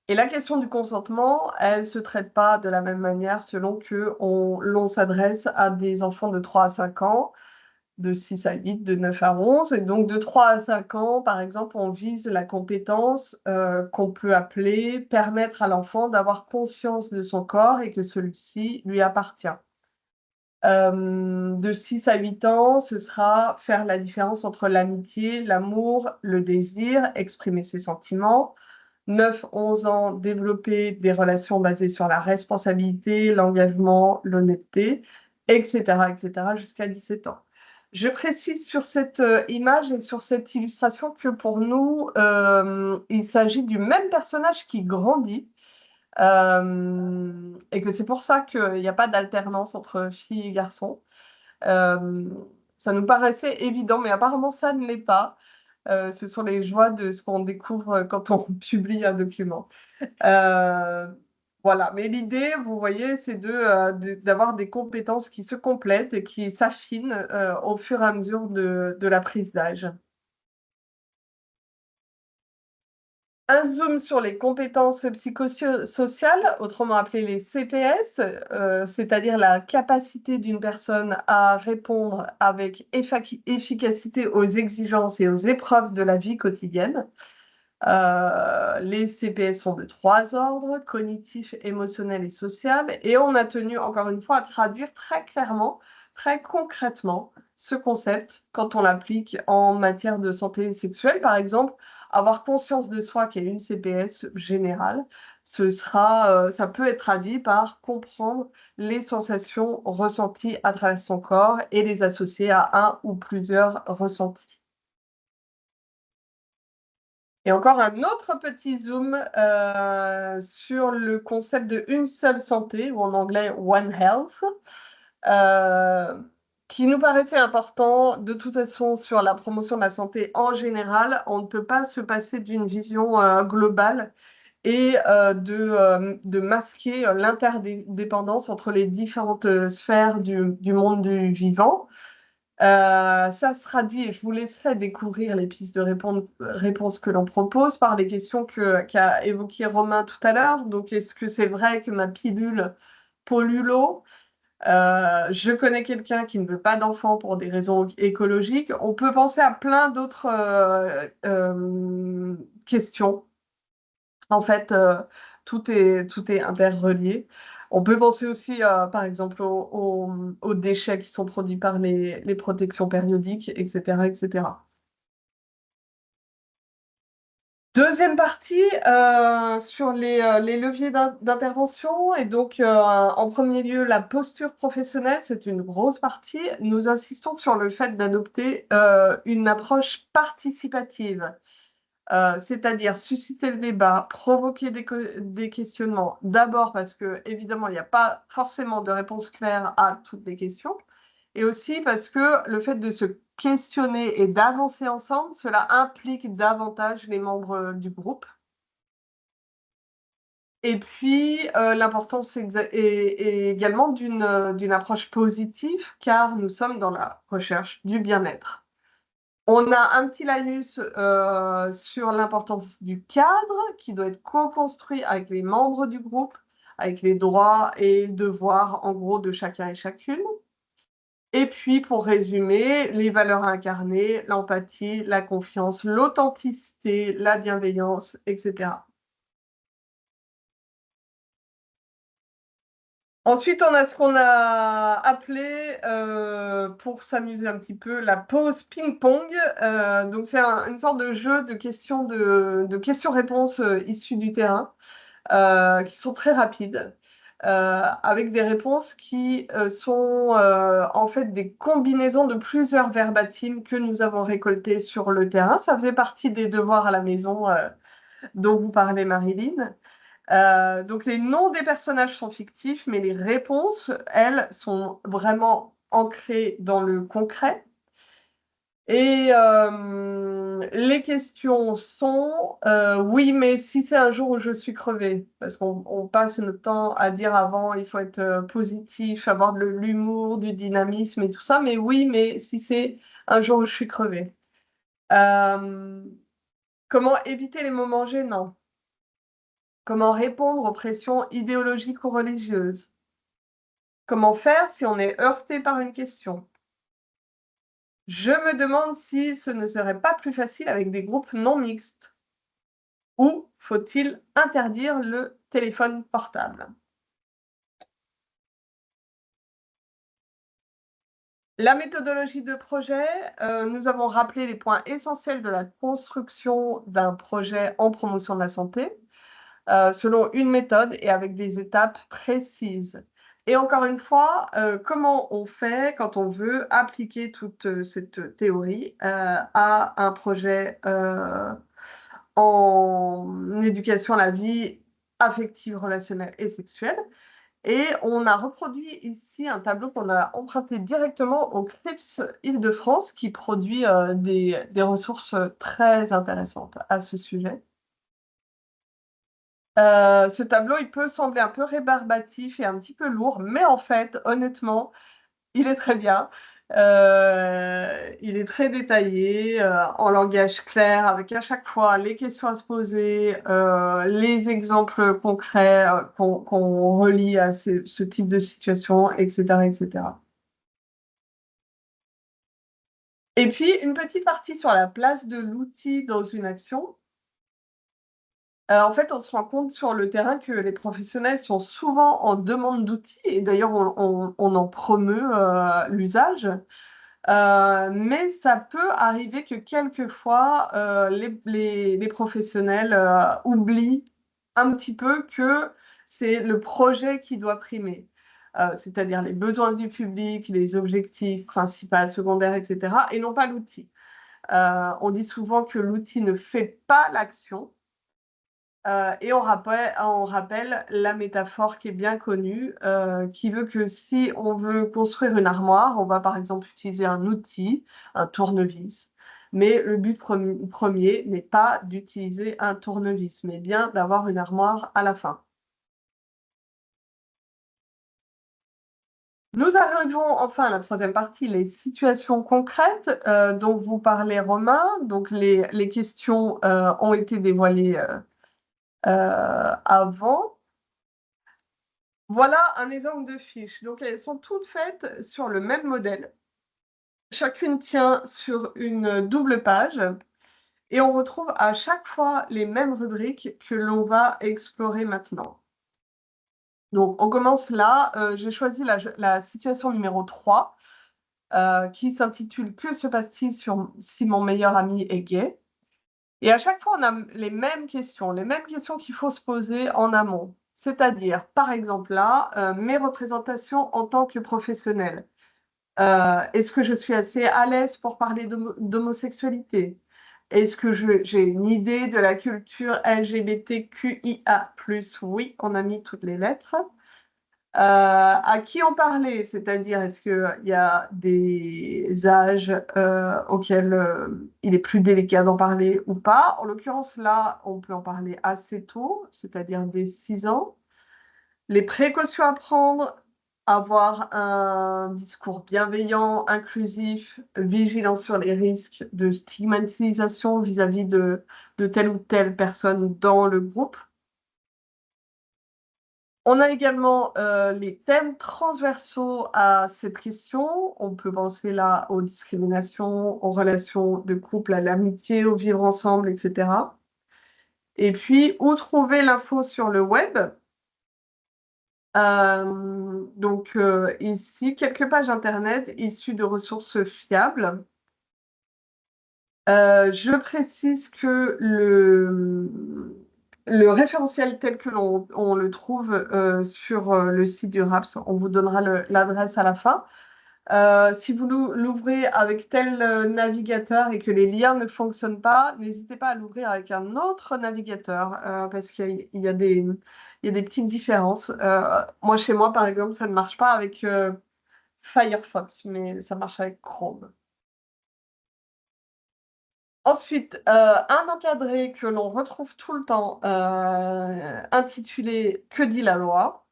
Et la question du consentement, elle ne se traite pas de la même manière selon que l'on s'adresse à des enfants de 3 à 5 ans, de 6 à 8, de 9 à 11. Et donc, de 3 à 5 ans, par exemple, on vise la compétence qu'on peut appeler permettre à l'enfant d'avoir conscience de son corps et que celui-ci lui appartient. De 6 à 8 ans, ce sera faire la différence entre l'amitié, l'amour, le désir, exprimer ses sentiments. 9-11 ans, développer des relations basées sur la responsabilité, l'engagement, l'honnêteté, etc., etc., jusqu'à 17 ans. Je précise sur cette image et sur cette illustration que pour nous, il s'agit du même personnage qui grandit, et que c'est pour ça qu'il n'y a pas d'alternance entre filles et garçons. Ça nous paraissait évident, mais apparemment ça ne l'est pas. Ce sont les joies de ce qu'on découvre quand on publie un document. Voilà, mais l'idée, vous voyez, c'est d'avoir des compétences qui se complètent et qui s'affinent au fur et à mesure de la prise d'âge. Un zoom sur les compétences psychosociales, autrement appelées les CPS, c'est-à-dire la capacité d'une personne à répondre avec efficacité aux exigences et aux épreuves de la vie quotidienne. Les CPS sont de 3 ordres, cognitif, émotionnel et social, et on a tenu encore une fois à traduire très clairement, très concrètement ce concept quand on l'applique en matière de santé sexuelle. Par exemple, avoir conscience de soi qui est une CPS générale, ça peut être traduit par comprendre les sensations ressenties à travers son corps et les associer à un ou plusieurs ressentis. Et encore un autre petit zoom sur le concept de une seule santé, ou en anglais One Health, qui nous paraissait important. De toute façon, sur la promotion de la santé en général, on ne peut pas se passer d'une vision globale et de masquer l'interdépendance entre les différentes sphères du monde du vivant. Ça se traduit, et je vous laisserai découvrir les pistes de réponse que l'on propose par les questions qu'a évoquées Romain tout à l'heure. Donc, est-ce que c'est vrai que ma pilule pollue l'eau? Je connais quelqu'un qui ne veut pas d'enfant pour des raisons écologiques. On peut penser à plein d'autres questions. En fait, tout est interrelié. On peut penser aussi, par exemple, aux déchets qui sont produits par les protections périodiques, etc., etc. Deuxième partie sur les leviers d'intervention. Et donc, en premier lieu, la posture professionnelle, c'est une grosse partie. Nous insistons sur le fait d'adopter une approche participative. C'est-à-dire susciter le débat, provoquer des questionnements. D'abord parce que, évidemment, il n'y a pas forcément de réponse claire à toutes les questions. Et aussi parce que le fait de se questionner et d'avancer ensemble, cela implique davantage les membres du groupe. Et puis, l'importance est également d'une approche positive, car nous sommes dans la recherche du bien-être. On a un petit laïus sur l'importance du cadre qui doit être co-construit avec les membres du groupe, avec les droits et devoirs en gros de chacun et chacune. Et puis, pour résumer, les valeurs incarnées, l'empathie, la confiance, l'authenticité, la bienveillance, etc. Ensuite, on a ce qu'on a appelé, pour s'amuser un petit peu, la pause ping-pong. Donc, c'est une sorte de jeu de questions-réponses issues du terrain, qui sont très rapides, avec des réponses qui sont en fait des combinaisons de plusieurs verbatims que nous avons récoltés sur le terrain. Ça faisait partie des devoirs à la maison dont vous parlez, Marilyn. Donc les noms des personnages sont fictifs, mais les réponses, elles, sont vraiment ancrées dans le concret. Et Les questions sont oui, mais si c'est un jour où je suis crevée, parce qu'on passe notre temps à dire avant, il faut être positif, avoir de l'humour, du dynamisme et tout ça, mais oui, mais si c'est un jour où je suis crevée. Comment éviter les moments gênants? Comment répondre aux pressions idéologiques ou religieuses? Comment faire si on est heurté par une question? Je me demande si ce ne serait pas plus facile avec des groupes non mixtes. Ou faut-il interdire le téléphone portable? La méthodologie de projet, nous avons rappelé les points essentiels de la construction d'un projet en promotion de la santé, selon une méthode et avec des étapes précises. Et encore une fois, comment on fait quand on veut appliquer toute cette théorie à un projet en éducation à la vie affective, relationnelle et sexuelle. Et on a reproduit ici un tableau qu'on a emprunté directement au CRIPS Île-de-France qui produit des ressources très intéressantes à ce sujet. Ce tableau, il peut sembler un peu rébarbatif et un petit peu lourd, mais en fait, honnêtement, il est très bien. Il est très détaillé, en langage clair, avec à chaque fois les questions à se poser, les exemples concrets qu'on relie à ce type de situation, etc., etc. Et puis, une petite partie sur la place de l'outil dans une action. En fait, on se rend compte sur le terrain que les professionnels sont souvent en demande d'outils et d'ailleurs, on en promeut l'usage. Mais ça peut arriver que quelquefois, les professionnels oublient un petit peu que c'est le projet qui doit primer. C'est-à-dire les besoins du public, les objectifs principaux, secondaires, etc., et non pas l'outil. On dit souvent que l'outil ne fait pas l'action. Et on rappelle la métaphore qui est bien connue, qui veut que si on veut construire une armoire, on va par exemple utiliser un outil, un tournevis, mais le but premier n'est pas d'utiliser un tournevis, mais bien d'avoir une armoire à la fin. Nous arrivons enfin à la troisième partie, les situations concrètes dont vous parlez, Romain. Donc les questions ont été dévoilées avant. Voilà un exemple de fiche. Donc, elles sont toutes faites sur le même modèle. Chacune tient sur une double page et on retrouve à chaque fois les mêmes rubriques que l'on va explorer maintenant. Donc, on commence là. J'ai choisi la situation numéro 3 qui s'intitule « Que se passe-t-il si mon meilleur ami est gay ?» Et à chaque fois, on a les mêmes questions qu'il faut se poser en amont. C'est-à-dire, par exemple là, mes représentations en tant que professionnelle. Est-ce que je suis assez à l'aise pour parler d'homosexualité? Est-ce que j'ai une idée de la culture LGBTQIA+? Oui, on a mis toutes les lettres. À qui en parler? C'est-à-dire, est-ce qu'il y a des âges auxquels il est plus délicat d'en parler ou pas? En l'occurrence, là, on peut en parler assez tôt, c'est-à-dire dès 6 ans. Les précautions à prendre, avoir un discours bienveillant, inclusif, vigilant sur les risques de stigmatisation vis-à-vis de telle ou telle personne dans le groupe. On a également les thèmes transversaux à cette question. On peut penser là aux discriminations, aux relations de couple, à l'amitié, au vivre ensemble, etc. Et puis, où trouver l'info sur le web? Donc, ici, quelques pages Internet issues de ressources fiables. Je précise que le référentiel tel que on le trouve sur le site du RAPS, on vous donnera l'adresse à la fin. Si vous l'ouvrez avec tel navigateur et que les liens ne fonctionnent pas, n'hésitez pas à l'ouvrir avec un autre navigateur parce qu'il y a des petites différences. Moi, chez moi, par exemple, ça ne marche pas avec Firefox, mais ça marche avec Chrome. Ensuite, un encadré que l'on retrouve tout le temps, intitulé Que dit la loi?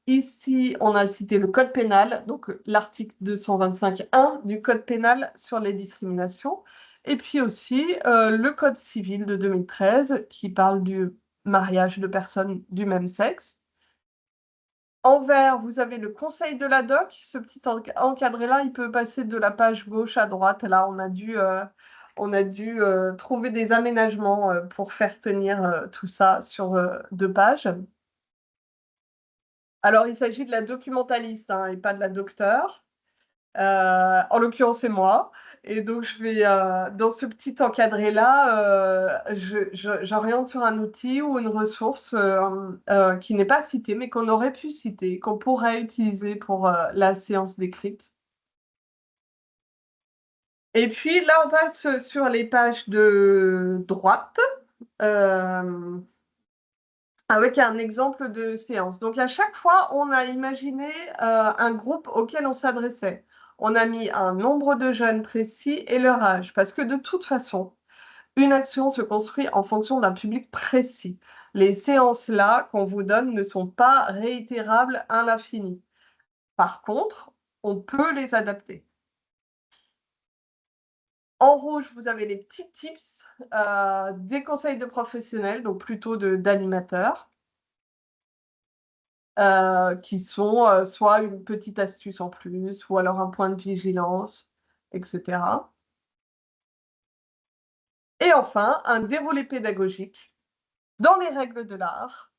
Ici, on a cité le code pénal, donc l'article 225.1 du code pénal sur les discriminations, et puis aussi le code civil de 2013 qui parle du mariage de personnes du même sexe. En vert, vous avez le conseil de la doc. Ce petit encadré-là, il peut passer de la page gauche à droite. Là, on a dû trouver des aménagements pour faire tenir tout ça sur 2 pages. Alors, il s'agit de la documentaliste hein, et pas de la docteure. En l'occurrence, c'est moi. Et donc, je vais, dans ce petit encadré-là, j'oriente sur un outil ou une ressource qui n'est pas citée, mais qu'on aurait pu citer, qu'on pourrait utiliser pour la séance décrite. Et puis là, on passe sur les pages de droite. Avec un exemple de séance. Donc, à chaque fois, on a imaginé un groupe auquel on s'adressait. On a mis un nombre de jeunes précis et leur âge, parce que de toute façon, une action se construit en fonction d'un public précis. Les séances-là qu'on vous donne ne sont pas réitérables à l'infini. Par contre, on peut les adapter. En rouge, vous avez les petits tips des conseils de professionnels, donc plutôt d'animateurs. Qui sont soit une petite astuce en plus, ou alors un point de vigilance, etc. Et enfin, un déroulé pédagogique dans les règles de l'art,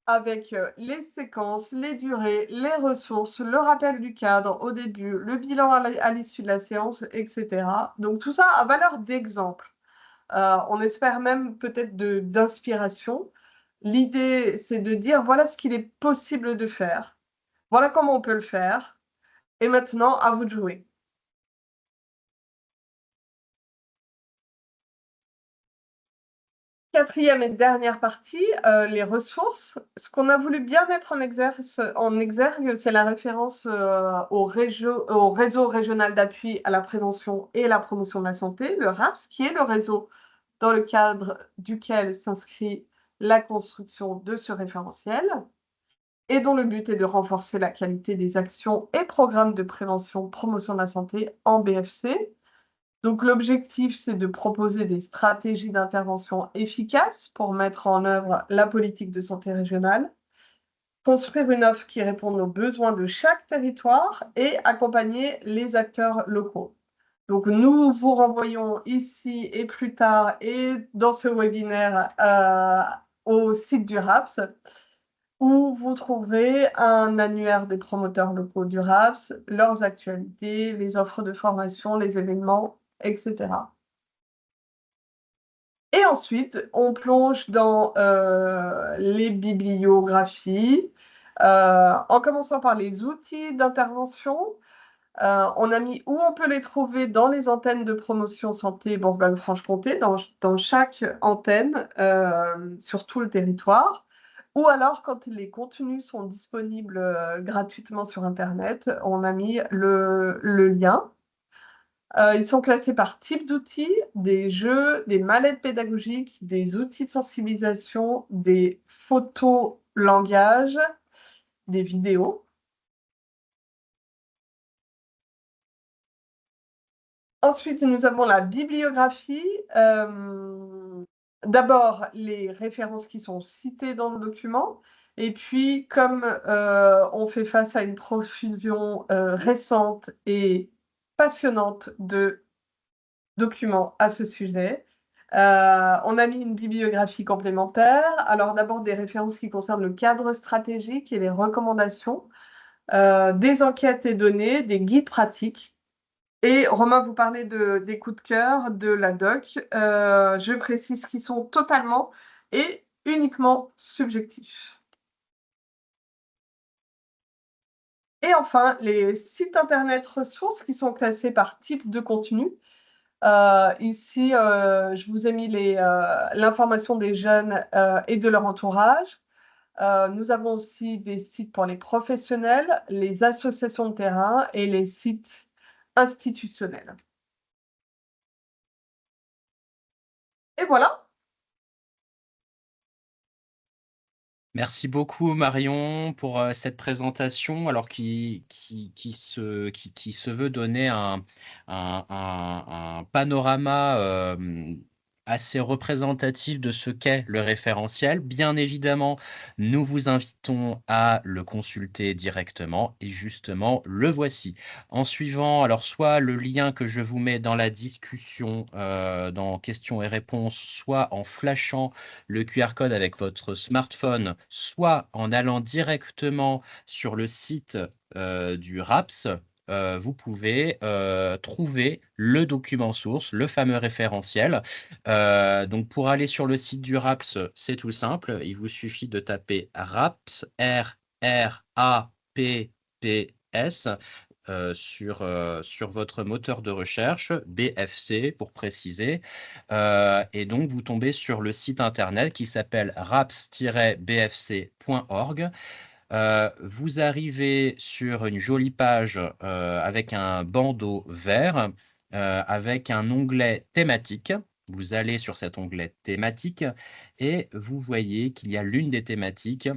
avec les séquences, les durées, les ressources, le rappel du cadre au début, le bilan à l'issue de la séance, etc. Donc tout ça à valeur d'exemple. On espère même peut-être d'inspiration. L'idée, c'est de dire voilà ce qu'il est possible de faire. Voilà comment on peut le faire. Et maintenant, à vous de jouer. Quatrième et dernière partie, les ressources. Ce qu'on a voulu bien mettre en exergue, c'est la référence au réseau régional d'appui à la prévention et la promotion de la santé, le RAPS, qui est le réseau dans le cadre duquel s'inscrit la construction de ce référentiel et dont le but est de renforcer la qualité des actions et programmes de prévention, promotion de la santé en BFC. Donc l'objectif, c'est de proposer des stratégies d'intervention efficaces pour mettre en œuvre la politique de santé régionale, construire une offre qui réponde aux besoins de chaque territoire et accompagner les acteurs locaux. Donc nous vous renvoyons ici et plus tard et dans ce webinaire au site du RAPS où vous trouverez un annuaire des promoteurs locaux du RAPS, leurs actualités, les offres de formation, les événements, etc. Et ensuite, on plonge dans les bibliographies, en commençant par les outils d'intervention. On a mis où on peut les trouver dans les antennes de promotion santé Bourgogne-Franche-Comté, dans chaque antenne sur tout le territoire. Ou alors, quand les contenus sont disponibles gratuitement sur Internet, on a mis le lien. Ils sont classés par type d'outils, des jeux, des mallettes pédagogiques, des outils de sensibilisation, des photos langage, des vidéos. Ensuite, nous avons la bibliographie. D'abord, les références qui sont citées dans le document. Et puis, comme on fait face à une profusion récente et passionnante de documents à ce sujet, on a mis une bibliographie complémentaire. Alors, d'abord, des références qui concernent le cadre stratégique et les recommandations, des enquêtes et données, des guides pratiques. Et Romain, vous parlez des coups de cœur de la doc. Je précise qu'ils sont totalement et uniquement subjectifs. Et enfin, les sites internet ressources qui sont classés par type de contenu. Ici, je vous ai mis l'information des jeunes et de leur entourage. Nous avons aussi des sites pour les professionnels, les associations de terrain et les sites institutionnels. Et voilà. Merci beaucoup Marion pour cette présentation, alors qui se veut donner un panorama assez représentatif de ce qu'est le référentiel. Bien évidemment, nous vous invitons à le consulter directement et justement, le voici. En suivant, alors soit le lien que je vous mets dans la discussion, dans questions et réponses, soit en flashant le QR code avec votre smartphone, soit en allant directement sur le site du RAPS, vous pouvez trouver le document source, le fameux référentiel. Donc pour aller sur le site du RAPS, c'est tout simple. Il vous suffit de taper RAPS, R-R-A-P-P-S, sur votre moteur de recherche, BFC pour préciser. Et donc, vous tombez sur le site internet qui s'appelle raps-bfc.org. Vous arrivez sur une jolie page avec un bandeau vert, avec un onglet thématique. Vous allez sur cet onglet thématique et vous voyez qu'il y a l'une des thématiques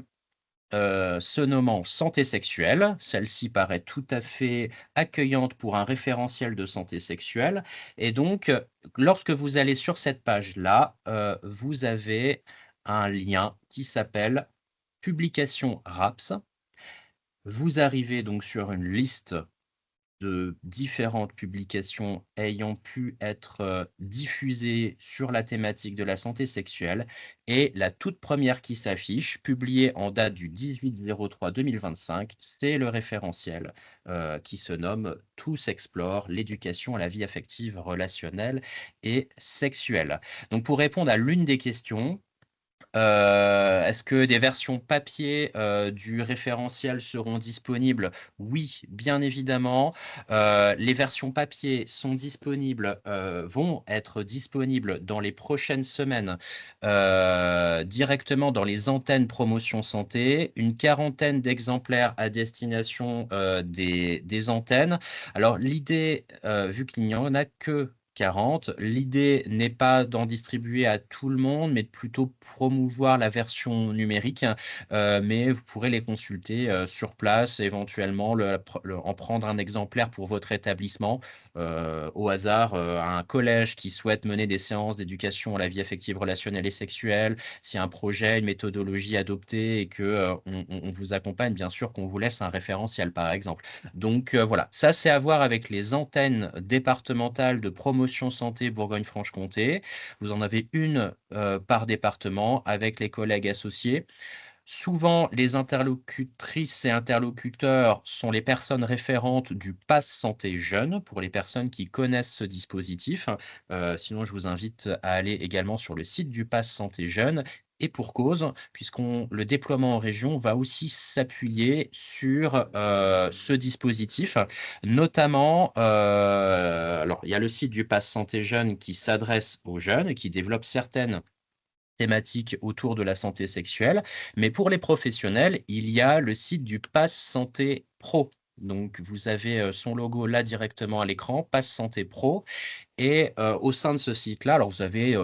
se nommant santé sexuelle. Celle-ci paraît tout à fait accueillante pour un référentiel de santé sexuelle. Et donc, lorsque vous allez sur cette page-là, vous avez un lien qui s'appelle Publication RAPS. Vous arrivez donc sur une liste de différentes publications ayant pu être diffusées sur la thématique de la santé sexuelle. Et la toute première qui s'affiche, publiée en date du 18/03/2025, c'est le référentiel qui se nomme « Tous explorent l'éducation à la vie affective, relationnelle et sexuelle ». Donc pour répondre à l'une des questions, est-ce que des versions papier du référentiel seront disponibles? Oui, bien évidemment. Les versions papier sont disponibles, vont être disponibles dans les prochaines semaines directement dans les antennes promotion santé. Une quarantaine d'exemplaires à destination des antennes. Alors l'idée, vu qu'il n'y en a que 40. L'idée n'est pas d'en distribuer à tout le monde, mais de plutôt promouvoir la version numérique. Mais vous pourrez les consulter sur place, éventuellement en prendre un exemplaire pour votre établissement, au hasard, à un collège qui souhaite mener des séances d'éducation à la vie affective, relationnelle et sexuelle. S'il y a un projet, une méthodologie adoptée et que on vous accompagne, bien sûr qu'on vous laisse un référentiel, par exemple. Donc voilà, ça c'est à voir avec les antennes départementales de promotion santé Bourgogne-Franche-Comté. Vous en avez une par département avec les collègues associés. Souvent, les interlocutrices et interlocuteurs sont les personnes référentes du Pass Santé Jeune, pour les personnes qui connaissent ce dispositif. Sinon, je vous invite à aller également sur le site du Pass Santé Jeune. Et pour cause, le déploiement en région va aussi s'appuyer sur ce dispositif, notamment, alors il y a le site du Pass Santé Jeune qui s'adresse aux jeunes, qui développe certaines thématiques autour de la santé sexuelle. Mais pour les professionnels, il y a le site du Pass Santé Pro. Donc, vous avez son logo là directement à l'écran, Pass Santé Pro. Et au sein de ce site-là, alors vous avez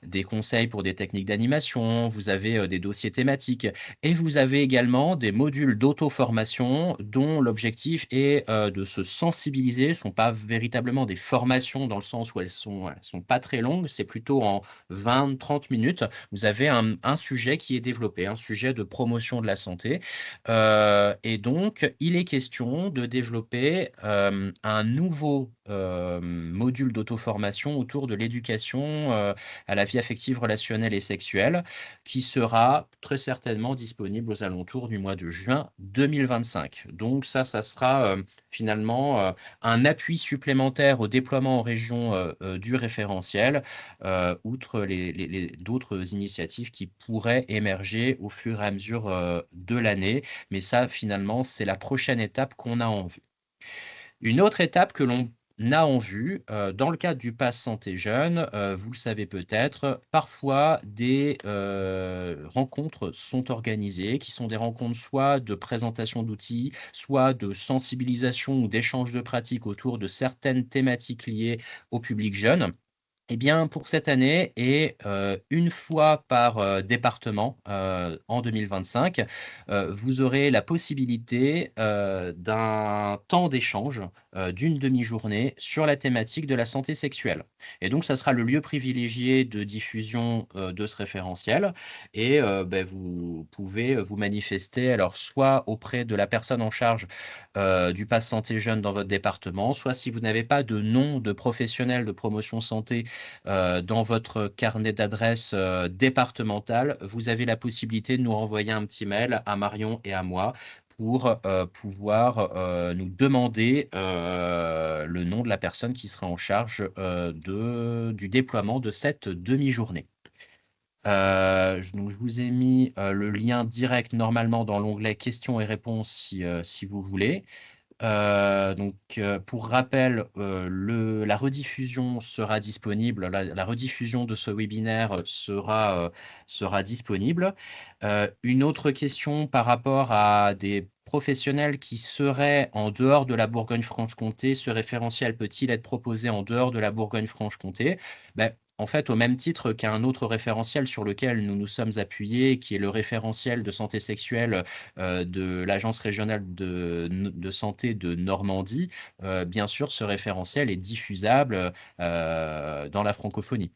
des conseils pour des techniques d'animation, vous avez des dossiers thématiques et vous avez également des modules d'auto-formation dont l'objectif est de se sensibiliser. Ce ne sont pas véritablement des formations dans le sens où elles sont pas très longues, c'est plutôt en 20-30 minutes. Vous avez un sujet qui est développé, un sujet de promotion de la santé. Et donc, il est question de développer un nouveau module d'auto-formation autour de l'éducation à la vie affective, relationnelle et sexuelle, qui sera très certainement disponible aux alentours du mois de juin 2025. Donc ça sera finalement un appui supplémentaire au déploiement en région du référentiel, outre d'autres initiatives qui pourraient émerger au fur et à mesure de l'année. Mais ça, finalement, c'est la prochaine étape qu'on a en vue. Une autre étape que l'on a en vue, dans le cadre du Pass Santé Jeune, vous le savez peut-être, parfois des rencontres sont organisées, qui sont des rencontres soit de présentation d'outils, soit de sensibilisation ou d'échange de pratiques autour de certaines thématiques liées au public jeune. Eh bien, pour cette année et une fois par département en 2025, vous aurez la possibilité d'un temps d'échange d'une demi-journée sur la thématique de la santé sexuelle. Et donc, ça sera le lieu privilégié de diffusion de ce référentiel. Et vous pouvez vous manifester alors soit auprès de la personne en charge du pass santé jeune dans votre département, soit si vous n'avez pas de nom de professionnel de promotion santé dans votre carnet d'adresses départemental, vous avez la possibilité de nous renvoyer un petit mail à Marion et à moi pour pouvoir nous demander le nom de la personne qui sera en charge du déploiement de cette demi-journée. Donc je vous ai mis le lien direct normalement dans l'onglet questions et réponses si vous voulez. Pour rappel, la rediffusion sera disponible, la rediffusion de ce webinaire sera disponible. Une autre question par rapport à des professionnels qui seraient en dehors de la Bourgogne-Franche-Comté, ce référentiel peut-il être proposé en dehors de la Bourgogne-Franche-Comté? En fait, au même titre qu'un autre référentiel sur lequel nous nous sommes appuyés, qui est le référentiel de santé sexuelle de l'Agence régionale de santé de Normandie, bien sûr, ce référentiel est diffusable dans la francophonie.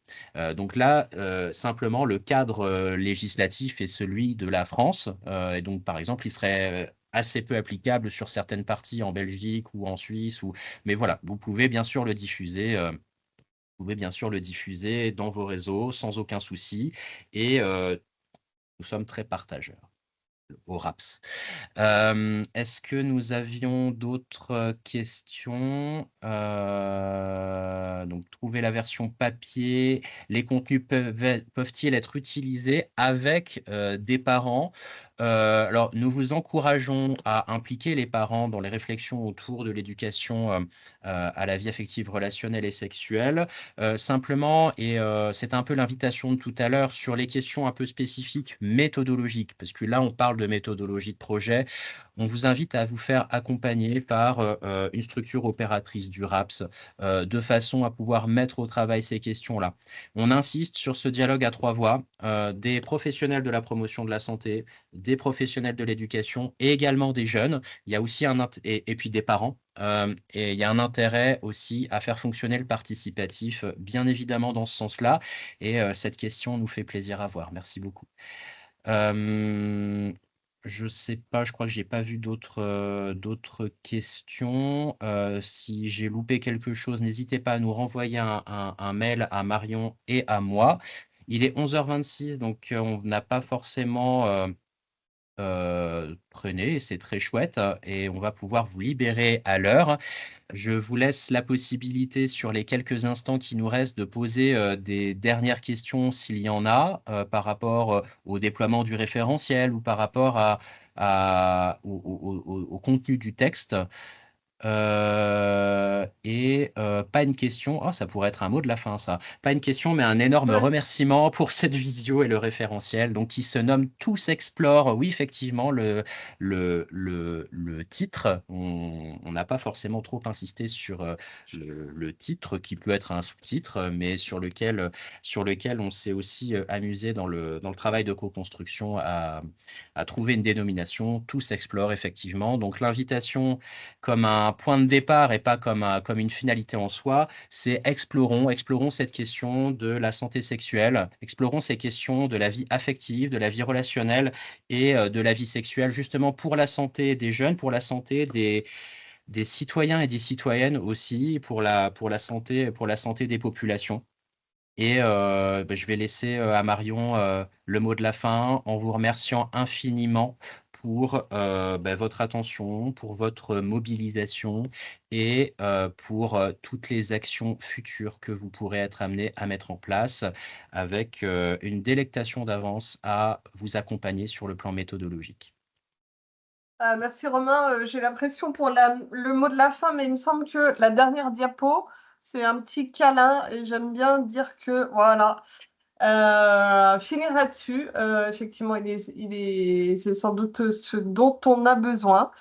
Donc là, simplement, le cadre législatif est celui de la France. Et donc, par exemple, il serait assez peu applicable sur certaines parties en Belgique ou en Suisse. Mais voilà, vous pouvez bien sûr le diffuser. Vous pouvez bien sûr le diffuser dans vos réseaux sans aucun souci. Et nous sommes très partageurs au RAPS. Est-ce que nous avions d'autres questions? Donc, trouver la version papier. Les contenus peuvent-ils être utilisés avec des parents? Alors, nous vous encourageons à impliquer les parents dans les réflexions autour de l'éducation à la vie affective, relationnelle et sexuelle. Simplement, et c'est un peu l'invitation de tout à l'heure sur les questions un peu spécifiques méthodologiques, parce que là, on parle de méthodologie de projet. On vous invite à vous faire accompagner par une structure opératrice du RAPS de façon à pouvoir mettre au travail ces questions-là. On insiste sur ce dialogue à trois voix, des professionnels de la promotion de la santé, des professionnels de l'éducation et également des jeunes. Il y a aussi et puis des parents. Et il y a un intérêt aussi à faire fonctionner le participatif, bien évidemment dans ce sens-là. Et cette question nous fait plaisir à voir. Merci beaucoup. Je sais pas, je crois que j'ai pas vu d'autres questions. Si j'ai loupé quelque chose, n'hésitez pas à nous renvoyer un mail à Marion et à moi. Il est 11h26, donc on n'a pas forcément traîné, c'est très chouette et on va pouvoir vous libérer à l'heure. Je vous laisse la possibilité sur les quelques instants qui nous restent de poser des dernières questions s'il y en a par rapport au déploiement du référentiel ou par rapport au contenu du texte. Pas une question, oh, ça pourrait être un mot de la fin, ça. Pas une question, mais un énorme Ouais. remerciement pour cette visio et le référentiel, donc qui se nomme Tous explorent. Oui, effectivement, le titre, on n'a pas forcément trop insisté sur le titre, qui peut être un sous-titre, mais sur lequel on s'est aussi amusé dans le travail de co-construction à trouver une dénomination. Tous explorent, effectivement. Donc l'invitation comme un point de départ et pas comme une finalité en soi, c'est explorons cette question de la santé sexuelle, explorons ces questions de la vie affective, de la vie relationnelle et de la vie sexuelle, justement pour la santé des jeunes, pour la santé des citoyens et des citoyennes aussi, pour la santé des populations. Et je vais laisser à Marion le mot de la fin en vous remerciant infiniment pour votre attention, pour votre mobilisation et pour toutes les actions futures que vous pourrez être amenés à mettre en place avec une délectation d'avance à vous accompagner sur le plan méthodologique. Merci Romain. J'ai l'impression pour le mot de la fin, mais il me semble que la dernière diapo, c'est un petit câlin et j'aime bien dire que voilà. Finir là-dessus, effectivement, c'est sans doute ce dont on a besoin.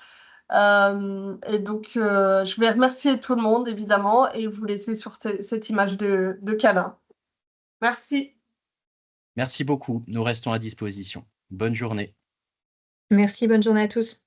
Et donc, je vais remercier tout le monde, évidemment, et vous laisser sur cette image de câlin. Merci. Merci beaucoup. Nous restons à disposition. Bonne journée. Merci, bonne journée à tous.